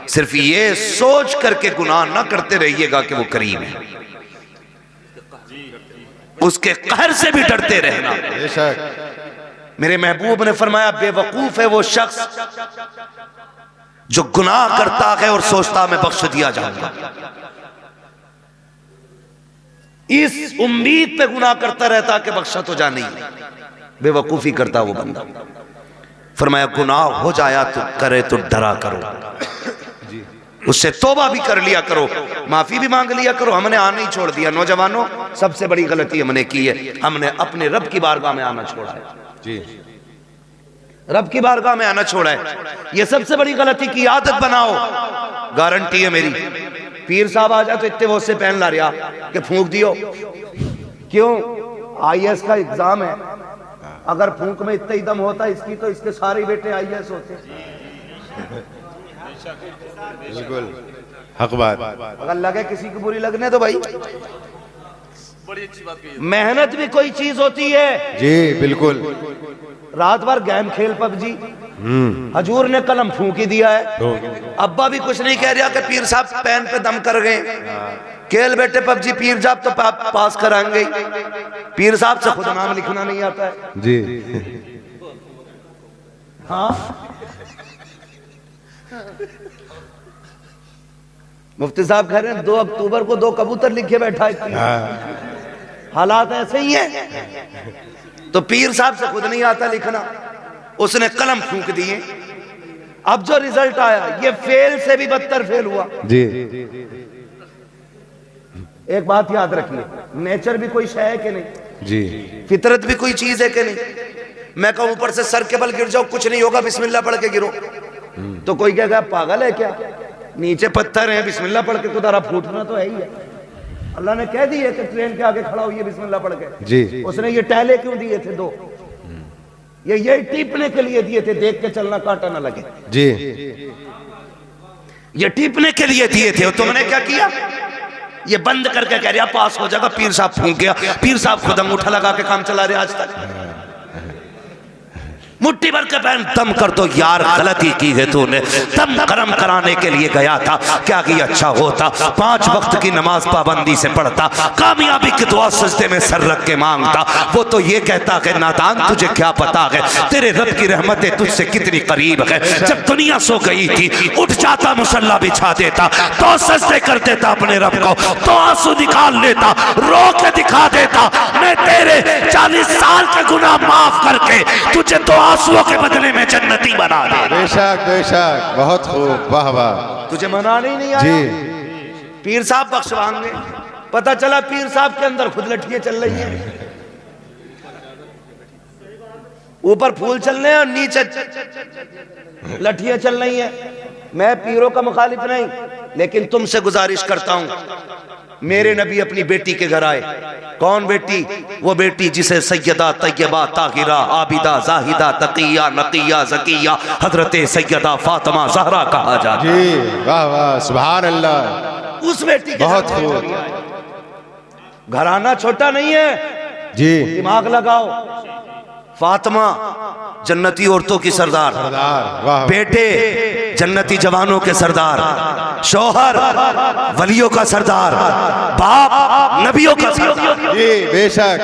सिर्फ ये सोच करके गुनाह ना करते रहिएगा कि वो करीम है, उसके कहर से भी डरते रहना। बेशक मेरे महबूब ने फरमाया बेवकूफ है वो शख्स जो गुनाह करता है और सोचता मैं बख्श दिया जाऊंगा। इस उम्मीद पे गुनाह करता रहता कि बख्शा तो जा नहीं, बेवकूफी करता वो बंदा। फरमाया गुनाह हो जाया तो करे तो डरा करो, उससे तौबा भी कर लिया करो, माफी भी मांग लिया करो। हमने आना ही छोड़ दिया। नौजवानों, सबसे बड़ी गलती हमने की है, हमने अपने रब की बारगाह में आना छोड़ा है जी। रब की बारगाह में आना छोड़ा है, ये सबसे बड़ी गलती की आदत बनाओ। गारंटी है मेरी, पीर साहब आ जाए तो इतने वो से पहन ला रहा कि फूंक दियो। क्यों? IAS का एग्जाम है, अगर फूंक में इतना ही दम होता इसकी तो इसके सारे बेटे IAS होते। बिल्कुल हक बात। अगर लगे किसी की बुरी लगने तो भाई, बड़ी अच्छी बात कही। मेहनत भी कोई चीज होती है जी, बिल्कुल। रात भर गेम खेल PUBG, हजूर ने कलम फूंक ही दिया है। अब्बा भी कुछ नहीं कह रहा कि पीर साहब पेन पे दम कर गए, खेल बेटे PUBG, पीर साहब तो पास कराएंगे। पीर साहब से खुद नाम लिखना नहीं आता है जी। हाँ, मुफ्ती साहब कह रहे हैं 2 अक्टूबर को 2 कबूतर लिखे बैठा है। हालात ऐसे ही हैं। तो पीर साहब से खुद नहीं आता लिखना, उसने कलम फूंक दिए। अब जो रिजल्ट आया ये फेल से भी बदतर फेल हुआ जी। एक बात याद रखिए, नेचर भी कोई शय है कि नहीं जी, फितरत भी कोई चीज है कि नहीं। मैं कहूं ऊपर से सर के बल गिर जाओ, कुछ नहीं होगा, बिस्मिल्लाह पढ़ के गिरो, तो कोई कहेगा पागल है क्या? नीचे पत्थर है, बिस्मिल्लाह पढ़ के कुदारा फूटना तो है ही है। अल्लाह ने कह दिए कि ट्रेन के आगे खड़ा होइए बिस्मिल्लाह पढ़ के जी। उसने ये टहले क्यों दिए थे 2? ये टीपने के लिए दिए थे, देख के चलना कांटा ना लगे जी। ये टीपने के लिए दिए थे। और तुमने क्या किया? ये बंद करके कह रहा पास हो जाएगा। पीर साहब फूंक गया, पीर साहब खुद अंगूठा लगा के काम चला रहे आज तक। मुट्ठी भर के पहन दम कर दो यार, गलती की है तूने। दम गरम कराने के लिए गया था, क्या कि अच्छा होता 5 वक्त की नमाज पाबंदी से पढ़ता, कामयाबी की दुआ सजदे में सर रख के मांगता। वो तो ये कहता है नादान तुझे क्या पता है तेरे रब की रहमतें तुझसे कितनी करीब है। जब दुनिया सो गई थी उठ जाता, मुसल्ला बिछा देता, तो सजदे कर देता अपने रब को, तो आंसू निकाल लेता, रो के दिखा देता मैं तेरे 40 साल के गुनाह माफ करके तुझे तो आंसुओं के बदले में जन्नती बना दे। बेशक बेशक, बहुत खूब, वाह वाह। तुझे मनाने ही नहीं आया जी। पीर साहब बख्शवाएंगे। पता चला पीर साहब के अंदर खुद लठियां चल रही हैं, ऊपर फूल चल रहे हैं और नीचे लठियां चल रही हैं। मैं पीरों का मुखालिफ नहीं, लेकिन तुमसे गुजारिश करता हूं, मेरे नबी अपनी बेटी के घर आए। कौन बेटी? वो बेटी जिसे सैयदा तैयबा ताहिरा आबिदा जाहिदा तकिया नकिया जकिया हजरत सैयदा फातिमा ज़हरा कहा जाता है। जी, वाह वाह, सुभान अल्लाह। उस बेटी के बहुत घर खूब। घराना छोटा नहीं है जी, दिमाग लगाओ। फातिमा जन्नती औरतों की सरदार, वाह। बेटे जन्नती जवानों के सरदार, शौहर वलियों का सरदार, बाप नबियों का सरदार। जी, बेशक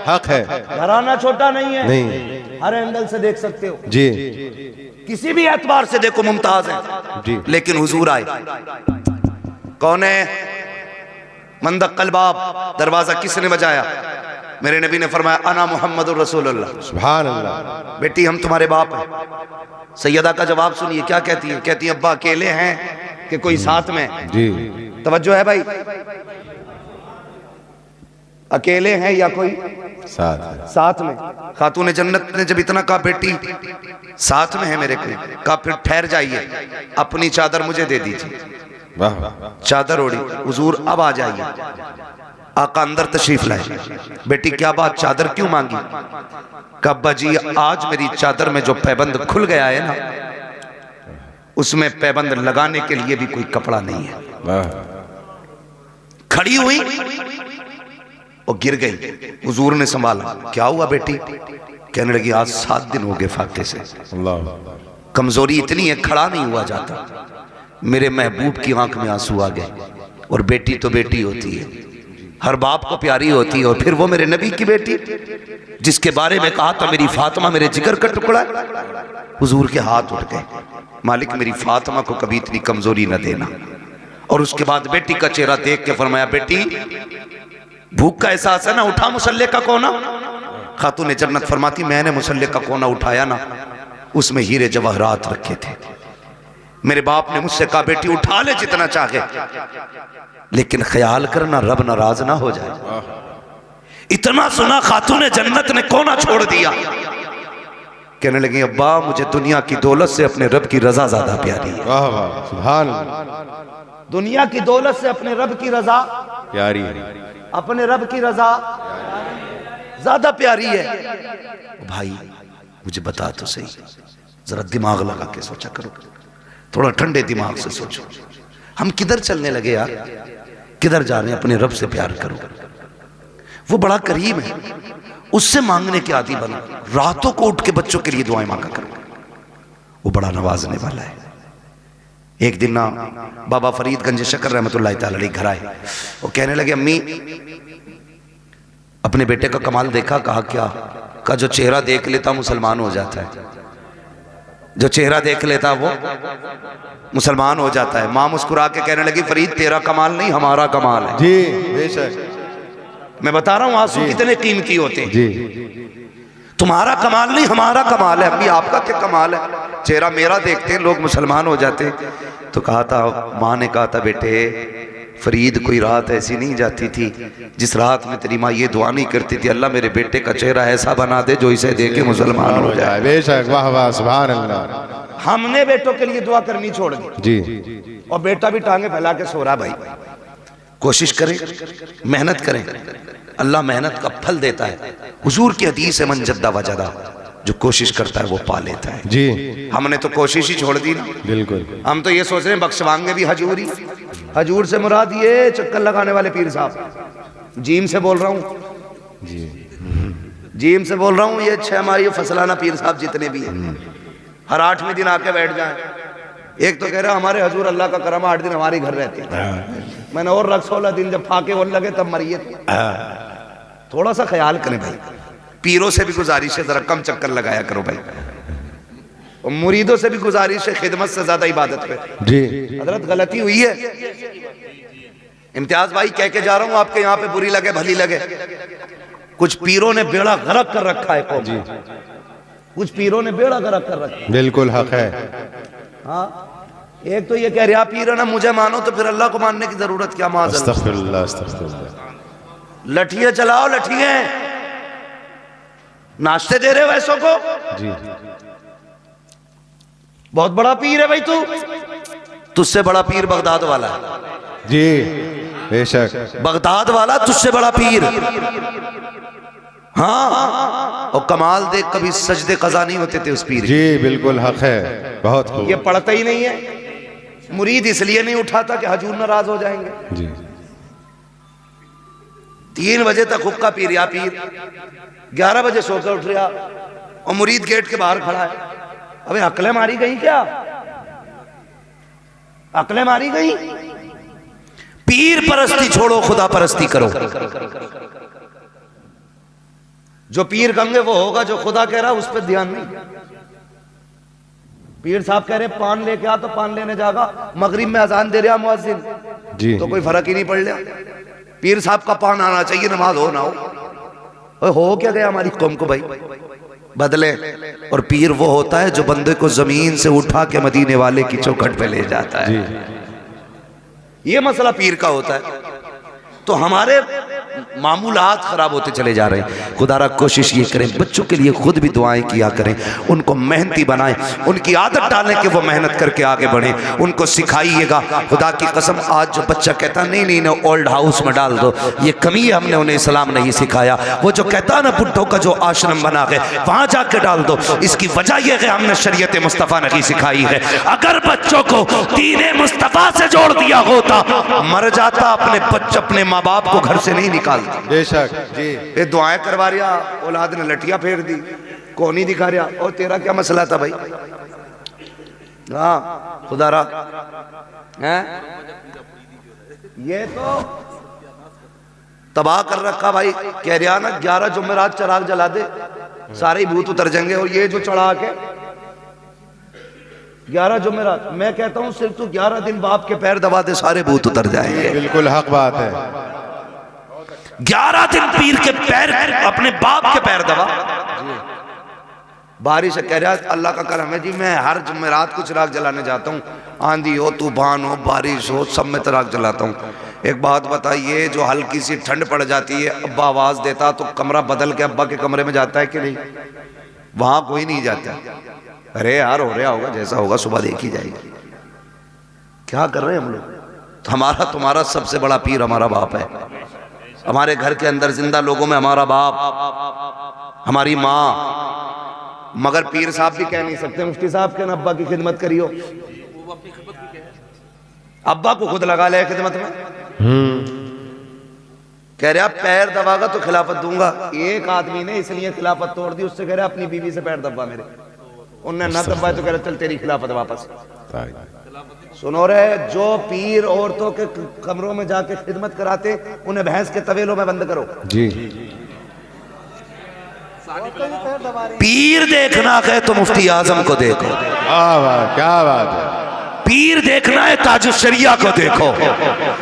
हक है। घराना छोटा नहीं है, नहीं। हर एंगल से देख सकते हो, जी किसी भी एतबार से देखो मुमताज है जी। लेकिन हुजूर आए। कौन है? मंदक कलबाब। दरवाजा किसने बजाया? मेरे नबी ने फरमाया अना मुहम्मदुर रसूलुल्लाह। सुभान अल्लाह। बेटी हम तुम्हारे बाप हैं। सैयदा का जवाब सुनिए, क्या कहती है? कहती है अब्बा अकेले हैं कि कोई साथ में? जी, तवज्जो है भाई, अकेले हैं या कोई साथ में? खातून जन्नत ने जब इतना कहा बेटी साथ में है मेरे कोई, कहा फिर ठहर जाइए, अपनी चादर मुझे दे दीजिए। वाह। चादर ओढ़ी, हुजूर अब आ जाइए। आका अंदर तशरीफ लाए। बेटी क्या बात, चादर क्यों मांगी? कब्बा जी आज मेरी चादर में जो पैबंद खुल गया है ना, उसमें पैबंद लगाने के लिए भी कोई कपड़ा नहीं है। खड़ी हुई और गिर गई। हुजूर ने संभाला। क्या हुआ बेटी? कहने लगी आज 7 दिन हो गए फाके से, कमजोरी इतनी है खड़ा नहीं हुआ जाता। मेरे महबूब की आंख में आंसू आ गए। और बेटी तो बेटी होती है, हर बाप को प्यारी होती है। और फिर वो मेरे नबी की बेटी जिसके बारे में कहा था मेरी फातिमा मेरे जिगर का टुकड़ा है। हुजूर के हाथ उठ गए, मालिक मेरी फातिमा को कभी इतनी कमजोरी न देना। और उसके बाद बेटी का चेहरा देख के फरमाया, बेटी भूख का एहसास है ना, उठा मुसल्ले का कोना। खातून जन्नत फरमाती, मैंने मुसल्ले का कोना उठाया ना, उसमें हीरे जवाहरात रखे थे। मेरे बाप ने मुझसे कहा, बेटी उठा ले जितना चाहे, लेकिन ख्याल करना रब नाराज ना हो जाए। इतना सुना खातून जन्नत ने कोना छोड़ दिया। कहने लगी, अब्बा मुझे दुनिया की दौलत से अपने रब की रजा ज्यादा प्यारी है। वाह वाह, सुभान अल्लाह। दुनिया की दौलत से अपने रब की रजा प्यारी है, अपने रब की रजा ज्यादा प्यारी है। भाई मुझे बता तो सही, जरा दिमाग लगा के सोचा करो, थोड़ा ठंडे दिमाग से सोचो, हम किधर चलने लगे यार, किधर जा रहे हैं? अपने रब से प्यार करो, वो बड़ा करीम है, उससे मांगने के आदी बनो। रातों को उठ के बच्चों के लिए दुआएं मांगा करो, वो बड़ा नवाजने वाला है। एक दिन ना बाबा फरीदगंज शकर रहमतुल्लाह तआला अलैह घर आए, वो कहने लगे, अम्मी अपने बेटे का कमाल देखा? कहा क्या? का जो चेहरा देख लेता मुसलमान हो जाता है, जो चेहरा देख लेता वो मुसलमान हो जाता है। मां मुस्कुरा के कहने लगी, फरीद तेरा कमाल नहीं हमारा कमाल है। जी बेशक, मैं बता रहा हूं आंसू कितने कीमती होते हैं। जी तुम्हारा कमाल नहीं हमारा कमाल है। अम्मी आपका क्या कमाल है? चेहरा मेरा देखते हैं लोग मुसलमान हो जाते। तो कहा था, माँ ने कहा था, बेटे फरीद कोई रात ऐसी नहीं जाती थी जिस रात में तेरी माँ ये दुआ नहीं करती थी, अल्लाह मेरे बेटे का चेहरा ऐसा बना दे जो इसे देख के मुसलमान हो जाए। बेशक, वाह वाह, सुभान अल्लाह। हमने बेटों के लिए दुआ करनी छोड़ दी जी, और बेटा भी टांगे फैला के सो रहा। भाई कोशिश करें, मेहनत करें, अल्लाह मेहनत का फल देता है। हुजूर की हदीस है, मन जद्दा वजदा, जो कोशिश करता है वो पा लेता है। जी हमने तो कोशिश ही छोड़ दी ना। बिल्कुल। हम तो ये सोच रहे हैं बख्शवाएंगे भी हजूरी। हजूर से मुराद ये चक्कर लगाने वाले पीर साहब, जीम से बोल रहा हूँ, जीम से बोल रहा हूँ, ये 6 माही फसलाना पीर साहब जितने भी हैं, हर 8वें दिन आके बैठ जाए। एक तो कह रहा हमारे हजूर अल्लाह का करम 8 दिन हमारे घर रहते हैं। मैंने और रख 16 दिन जब फाके होने लगे तब मरिए। थोड़ा सा ख्याल करें भाई, पीरों से भी गुजारिश है जरा कम चक्कर लगाया करो भाई, और मुरीदों से भी गुजारिश है खिदमत से ज्यादा इबादत पे। जी हजरत गलती हुई है। इम्तियाज भाई कह के जा रहा हूं, आपके यहाँ पे बुरी लगे भली लगे, कुछ पीरों ने बेड़ा गर्क कर रखा है कौम जी, कुछ पीरों ने बेड़ा गर्क कर रखा है। बिल्कुल हक है। हाँ, एक तो ये कह रहा पीर है ना, मुझे मानो तो फिर अल्लाह को मानने की जरूरत क्या? अस्तगफिरुल्लाह, अस्तगफिरुल्लाह। लठिए चलाओ, लठिए नाश्ते दे रहे हो ऐसों को। जी बहुत बड़ा पीर है भाई तू, तुझसे बड़ा पीर बगदाद वाला है। जी बेशक, बगदाद वाला तुझसे बड़ा पीर। हाँ, और कमाल देख, कभी सजदे कज़ा नहीं होते थे उस पीर। जी बिल्कुल हक है, बहुत खूब। ये पढ़ता ही नहीं है। मुरीद इसलिए नहीं उठाता कि हजूर नाराज हो जाएंगे। जी 3 बजे तक हुक्का पी रहा पीर, 11 बजे सोकर उठ रहा, और मुरीद गेट के बाहर खड़ा है। अबे अकलें मारी गई क्या? अकलें मारी गई? पीर परस्ती छोड़ो, खुदा परस्ती करो। जो पीर कहेंगे वो होगा, जो खुदा कह रहा उस पर ध्यान नहीं। पीर साहब कह रहे पान लेके आ, तो पान लेने जागा, मगरिब में अजान दे रहा मुअज्जिन, जी तो कोई फर्क ही नहीं पड़ रहा। पीर साहब का पान आना चाहिए, नमाज हो ना हो क्या गया हमारी कौम को भाई बदले। और पीर वो होता है जो बंदे को जमीन से उठा के मदीने वाले की चौखट पे ले जाता है। ये मसला पीर का होता है। तो हमारे मामूलात खराब होते चले जा रहे हैं। खुदारा कोशिश ये करें, बच्चों के लिए खुद भी दुआएं किया करें, उनको मेहनती बनाएं, उनकी आदत डालें कि वो मेहनत करके आगे बढ़े, उनको सिखाइएगा। खुदा की कसम, आज जो बच्चा कहता नहीं ना ओल्ड हाउस में डाल दो, ये कमी है, हमने उन्हें इस्लाम नहीं सिखाया। वो जो कहता ना बुढ़ों का जो आश्रम बना के वहां जाके डाल दो, इसकी वजह यह है हमने शरीयत मुस्तफ़ा नहीं सिखाई है। अगर बच्चों को दीन मुस्तफ़ा से जोड़ दिया होता, मर जाता अपने बच्चे अपने माँ बाप को घर से नहीं निकालता। बेशक जी। ये दुआएं करवा रहा, औलाद ने लठियां फेर दी, कौन नहीं दिखा रहा। और तेरा क्या मसला था भाई? हाँ खुदारा है, ये तो तबाह कर रखा भाई। कह रहा ना 11 जुमेरात चिराग जला दे, सारे ही भूत उतर जाएंगे। और ये जो चढ़ा के 11 जुमेरात, मैं कहता हूं सिर्फ तू 11 दिन बाप के पैर दबा दे, सारे भूत उतर जाएंगे। बिल्कुल हक बात है। 11 दिन पीर के पैर, अपने बाप के पैर दबा। बारिश कह रहा अल्लाह का करम है जी, मैं हर जुमेरात को चिराग जलाने जाता हूँ, आंधी हो तूफान हो बारिश हो सब में चिराग जलाता हूँ। एक बात बताइए, जो हल्की सी ठंड पड़ जाती है, अब्बा आवाज देता तो कमरा बदल के अब्बा के कमरे में जाता है कि नहीं? वहां कोई नहीं जाता। अरे यार हो रहा होगा, जैसा होगा सुबह देखी जाएगी। क्या कर रहे हैं हम लोग? तो हमारा तुम्हारा सबसे बड़ा पीर हमारा बाप है। हमारे घर के अंदर जिंदा लोगों में हमारा बाप, हमारी माँ। मगर पीर साहब भी कह नहीं सकते मुफ्ती साहब के ना अब्बा की खिदमत करियो। अब्बा को खुद लगा ले खिदमत में। कह रहा पैर दबागा तो खिलाफत दूंगा। एक आदमी ने इसलिए खिलाफत तोड़ दी, उससे कह रहा अपनी बीवी से पैर दबा मेरे। उनने ना दबाए तो कह रहा चल तेरी खिलाफत वापस। सुनो रे, जो पीर औरतों के कमरों में जाके खिदमत कराते उन्हें भैंस के तवेलों में बंद करो जी। पीर देखना है तो मुफ्ती आजम को देखो। क्या बात है। पीर देखना है ताजुश शरिया को देखो।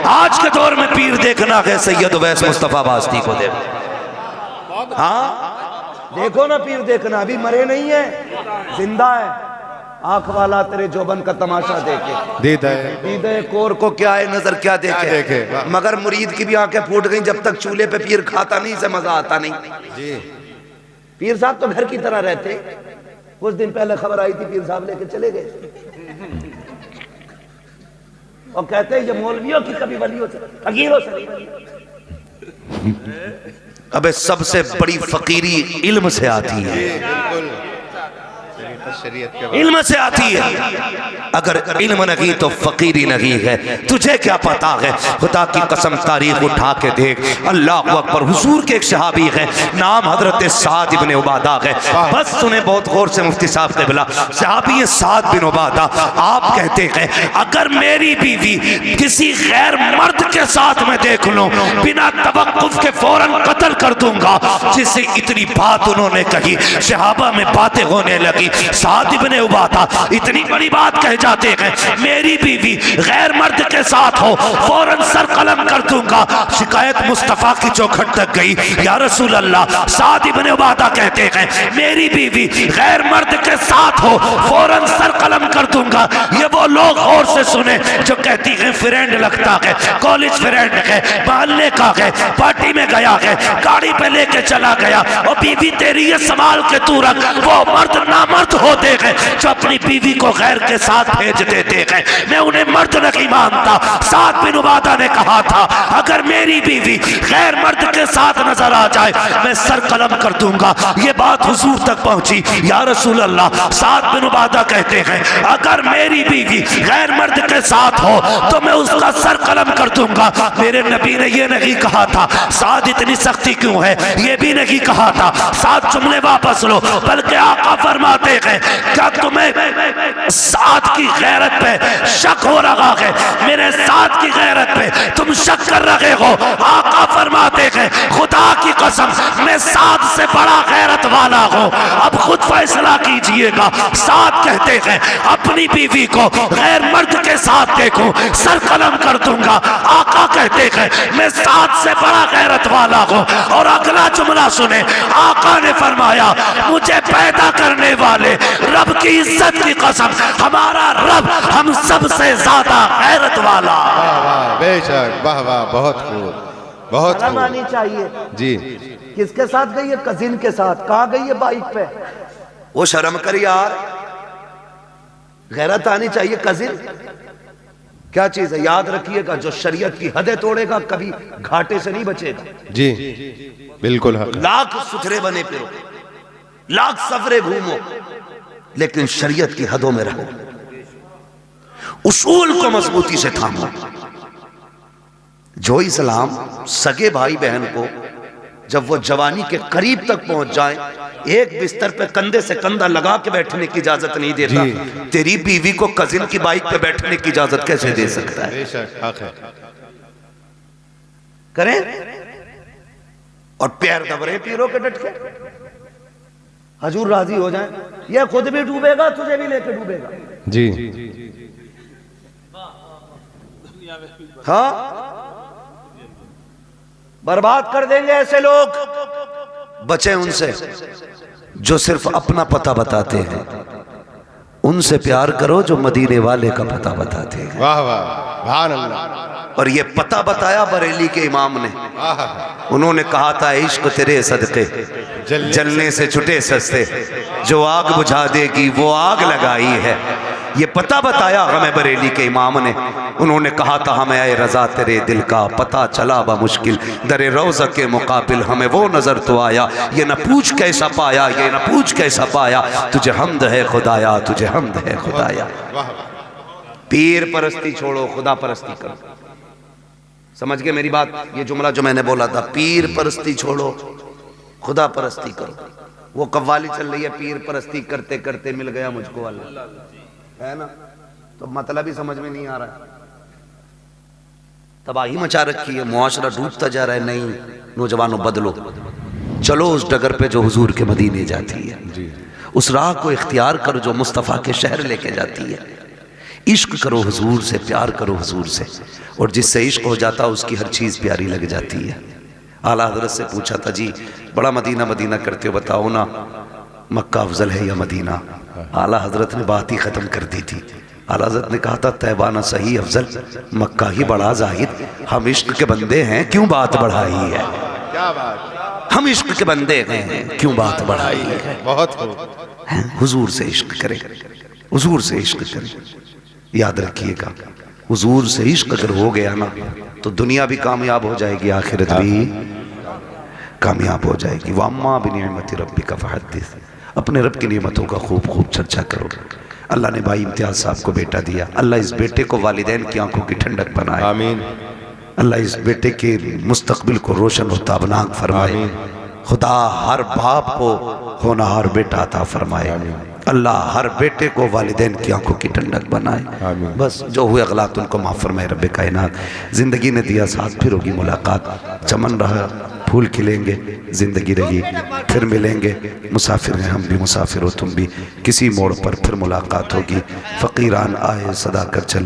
आज के दौर में पीर देखना है सैयद उवैस मुस्तफा बास्ती को देखो। हाँ देखो ना, पीर देखना, अभी मरे नहीं है, जिंदा है। आंख वाला तेरे जोबन का तमाशा देखे, दीदे कोर को क्या है नजर क्या देखे। मगर मुरीद की भी आंखें फूट गई, जब तक चूल्हे पे पीर खाता नहीं से मजा आता नहीं जी। पीर साहब तो घर की तरह रहते। कुछ दिन पहले खबर आई थी, पीर साहब लेके चले गए और कहते हैं ये मौलवियों की कभी वलियों से फकीरों से नहीं। अबे सबसे बड़ी फकीरी इल्म से आती है, इल्म से आती है। अगर इल्म नहीं तो फकीरी नहीं है। तुझे क्या पता है? खुदा की कसम तारीख उठा के देख। अल्लाह अकबर। हुजूर के एक सहाबी है, नाम हजरत साद इब्ने उबादा है। बस सुने बहुत गौर से मुफ्ती साहब के बिला। सहाबी है साद बिन उबादा। आप कहते हैं अगर मेरी बीवी किसी गैर मर्द के साथ में देख लूं, बिना तवक्कुफ के फौरन कत्ल कर दूंगा। जिससे इतनी बात उन्होंने कही, सहाबा में बातें होने लगी। साद इब्ने उबादा इतनी बड़ी बात कह जाते हैं, मेरी बीवी गैर मर्द के साथ हो फौरन सर कलम कर दूंगा। शिकायत मुस्तफा की चौखट तक गई। या रसूल अल्लाह, साद इब्ने उबादा कहते हैं मेरी बीवी गैर मर्द के साथ हो फौरन सर कलम कर दूंगा। ये वो लोग और से सुने जो कहती है फ्रेंड लगता है, कॉलेज फ्रेंड है, मोहल्ले का है, पार्टी में गया है, गाड़ी पे लेके चला गया और बीवी तेरी ये संभाल के तू रख। वो मर्द नामर्द होते हैं जो अपनी बीवी को गैर के साथ भेज देते हैं। मैं उन्हें मर्द नहीं मानता। साद बिन उबादा ने कहा था अगर मेरी बीवी गैर मर्द के साथ नजर आ जाए मैं सर कलम कर दूंगा। ये बात हुजूर तक पहुंची। या रसूल अल्लाह, साद बिन उबादा कहते हैं अगर मेरी बीवी गैर मर्द के साथ हो तो मैं उसका सर कलम कर दूंगा। मेरे नबी ने ये नहीं कहा था साद इतनी सख्ती क्यों है, ये भी नहीं कहा था। साद जुमले वापस लो, बल्कि आका फरमाते हैं क्या तुम्हें साद की गैरत पे शक हो रहा है? मेरे साद की गैरत पे तुम शक कर रहे हो? आका फरमाते हैं खुदा की कसम मैं साद से बड़ा गैरत वाला हूं। अब खुद फैसला कीजिएगा। साद कहते हैं अपनी बीवी को गैर मर्द के साथ देखूं सर कलम कर दूंगा। आका कहते हैं मैं साद से बड़ा गैरत वाला हूं। और अगला जुमला सुने, आका ने फरमाया मुझे पैदा करने वाले रब की इज्जत की कसम हमारा रब हम सब से ज्यादा गैरत वाला। बेशक, वाह वाह, बहुत खूब, बहुत खूब। आनी चाहिए जी। किसके साथ गई है? कजिन के साथ। कहाँ गई है? बाइक पे। वो शर्म कर यार, गैरत आनी चाहिए। कजिन क्या चीज है? याद रखिएगा जो शरीयत की हदें तोड़ेगा कभी घाटे से नहीं बचेगा। जी बिल्कुल। लाख सुथरे बने फिरो, लाख सफरे घूमो, लेकिन शरीयत की हदों में रहो, उसूल को मजबूती से थामो। जो इस्लाम सगे भाई बहन को जब वो जवानी के करीब तक पहुंच जाए एक बिस्तर पे कंधे से कंधा लगा के बैठने की इजाजत नहीं देता, तेरी बीवी को कजिन की बाइक पे बैठने की इजाजत कैसे दे सकता है? बेशक हक है। करें और पैर दब रहे पीरों के डट के। हजूर राजी हो जाए, ये खुद भी डूबेगा, तुझे भी लेके डूबेगा जी। हाँ, बर्बाद कर देंगे ऐसे लोग। बचे उनसे जो सिर्फ अपना पता बताते हैं, उनसे प्यार करो जो मदीने वाले का पता बताते हैं। वाह वाह, सुभान अल्लाह। और ये पता बताया बरेली के इमाम ने। उन्होंने कहा था इश्क तेरे सदके जलने से छुटे सस्ते, जो आग बुझा देगी वो आग लगाई है। ये पता बताया हमें बरेली के इमाम ने। उन्होंने कहा था हमें आए रजा तेरे दिल का पता चला बा मुश्किल, दरे रोज़ा के मुकाबिल हमें वो नजर तो आया। ये न पूछ कैसा पाया, ये न पूछ कैसा पाया, तुझे हमद है खुदाया, तुझे हमद है खुदाया। पीर परस्ती छोड़ो, खुदा परस्ती करो। समझ गए मेरी बात? ये जुमला जो मैंने बोला था, पीर परस्ती छोड़ो, खुदा परस्ती करो। वो कव्वाली चल रही है, पीर परस्ती करते करते मिल गया मुझको वाला, है ना? तो मतलब ही समझ में नहीं आ रहा है। तबाही मचा रखी है, मुआशरा डूबता जा रहा है। नहीं नौजवानों, बदलो, चलो उस डगर पे जो हुजूर के मदीने जाती है, उस राह को इख्तियार करो जो मुस्तफ़ा के शहर लेके जाती है। इश्क करो हुजूर से, प्यार करो हुजूर से, और जिससे इश्क हो जाता उसकी हर चीज़ प्यारी लग जाती है। आला हजरत से पूछा था, जी बड़ा मदीना मदीना करते हो, बताओ ना मक्का अफजल है या मदीना? आला हजरत ने बात ही ख़त्म कर दी थी। आला हजरत ने कहा था तैबा ना सही अफजल, मक्का ही बड़ा जाहिद। हम इश्क के बंदे हैं, क्यों बात बढ़ाई है? क्या बात, हम इश्क के बंदे हैं, क्यों बात बढ़ाई है? बहुत खूब। हुजूर से इश्क करें, हुजूर से इश्क करें। याद रखिएगा, हुजूर से इश्क अगर हो गया ना तो दुनिया भी कामयाब हो जाएगी, आखिरत भी कामयाब हो जाएगी। वम्मा बिनिअमति रब्बिका फहद्दिस, अपने रब की नेमतों का खूब खूब चर्चा करो। अल्लाह ने भाई इम्तियाज साहब को बेटा दिया, अल्लाह इस बेटे को वालिदैन की आंखों की ठंडक बनाए। आमीन। अल्लाह इस बेटे के मुस्तकबिल को रोशन और ताबनाक फरमाए। खुदा हर बाप को होनहार बेटा अता फरमाए। अल्लाह हर बेटे को वालिदैन की आंखों की ठंडक बनाए। बस जो हुए गलत उनको माफ़ फरमाए रब्बे कायनात। ज़िंदगी ने दिया साथ, फिर होगी मुलाकात। चमन रहा, फूल खिलेंगे, ज़िंदगी रही, फिर मिलेंगे। मुसाफिर हैं हम भी, मुसाफिर हो तुम भी, किसी मोड़ पर फिर मुलाकात होगी। फ़कीरान आए सदा कर चले।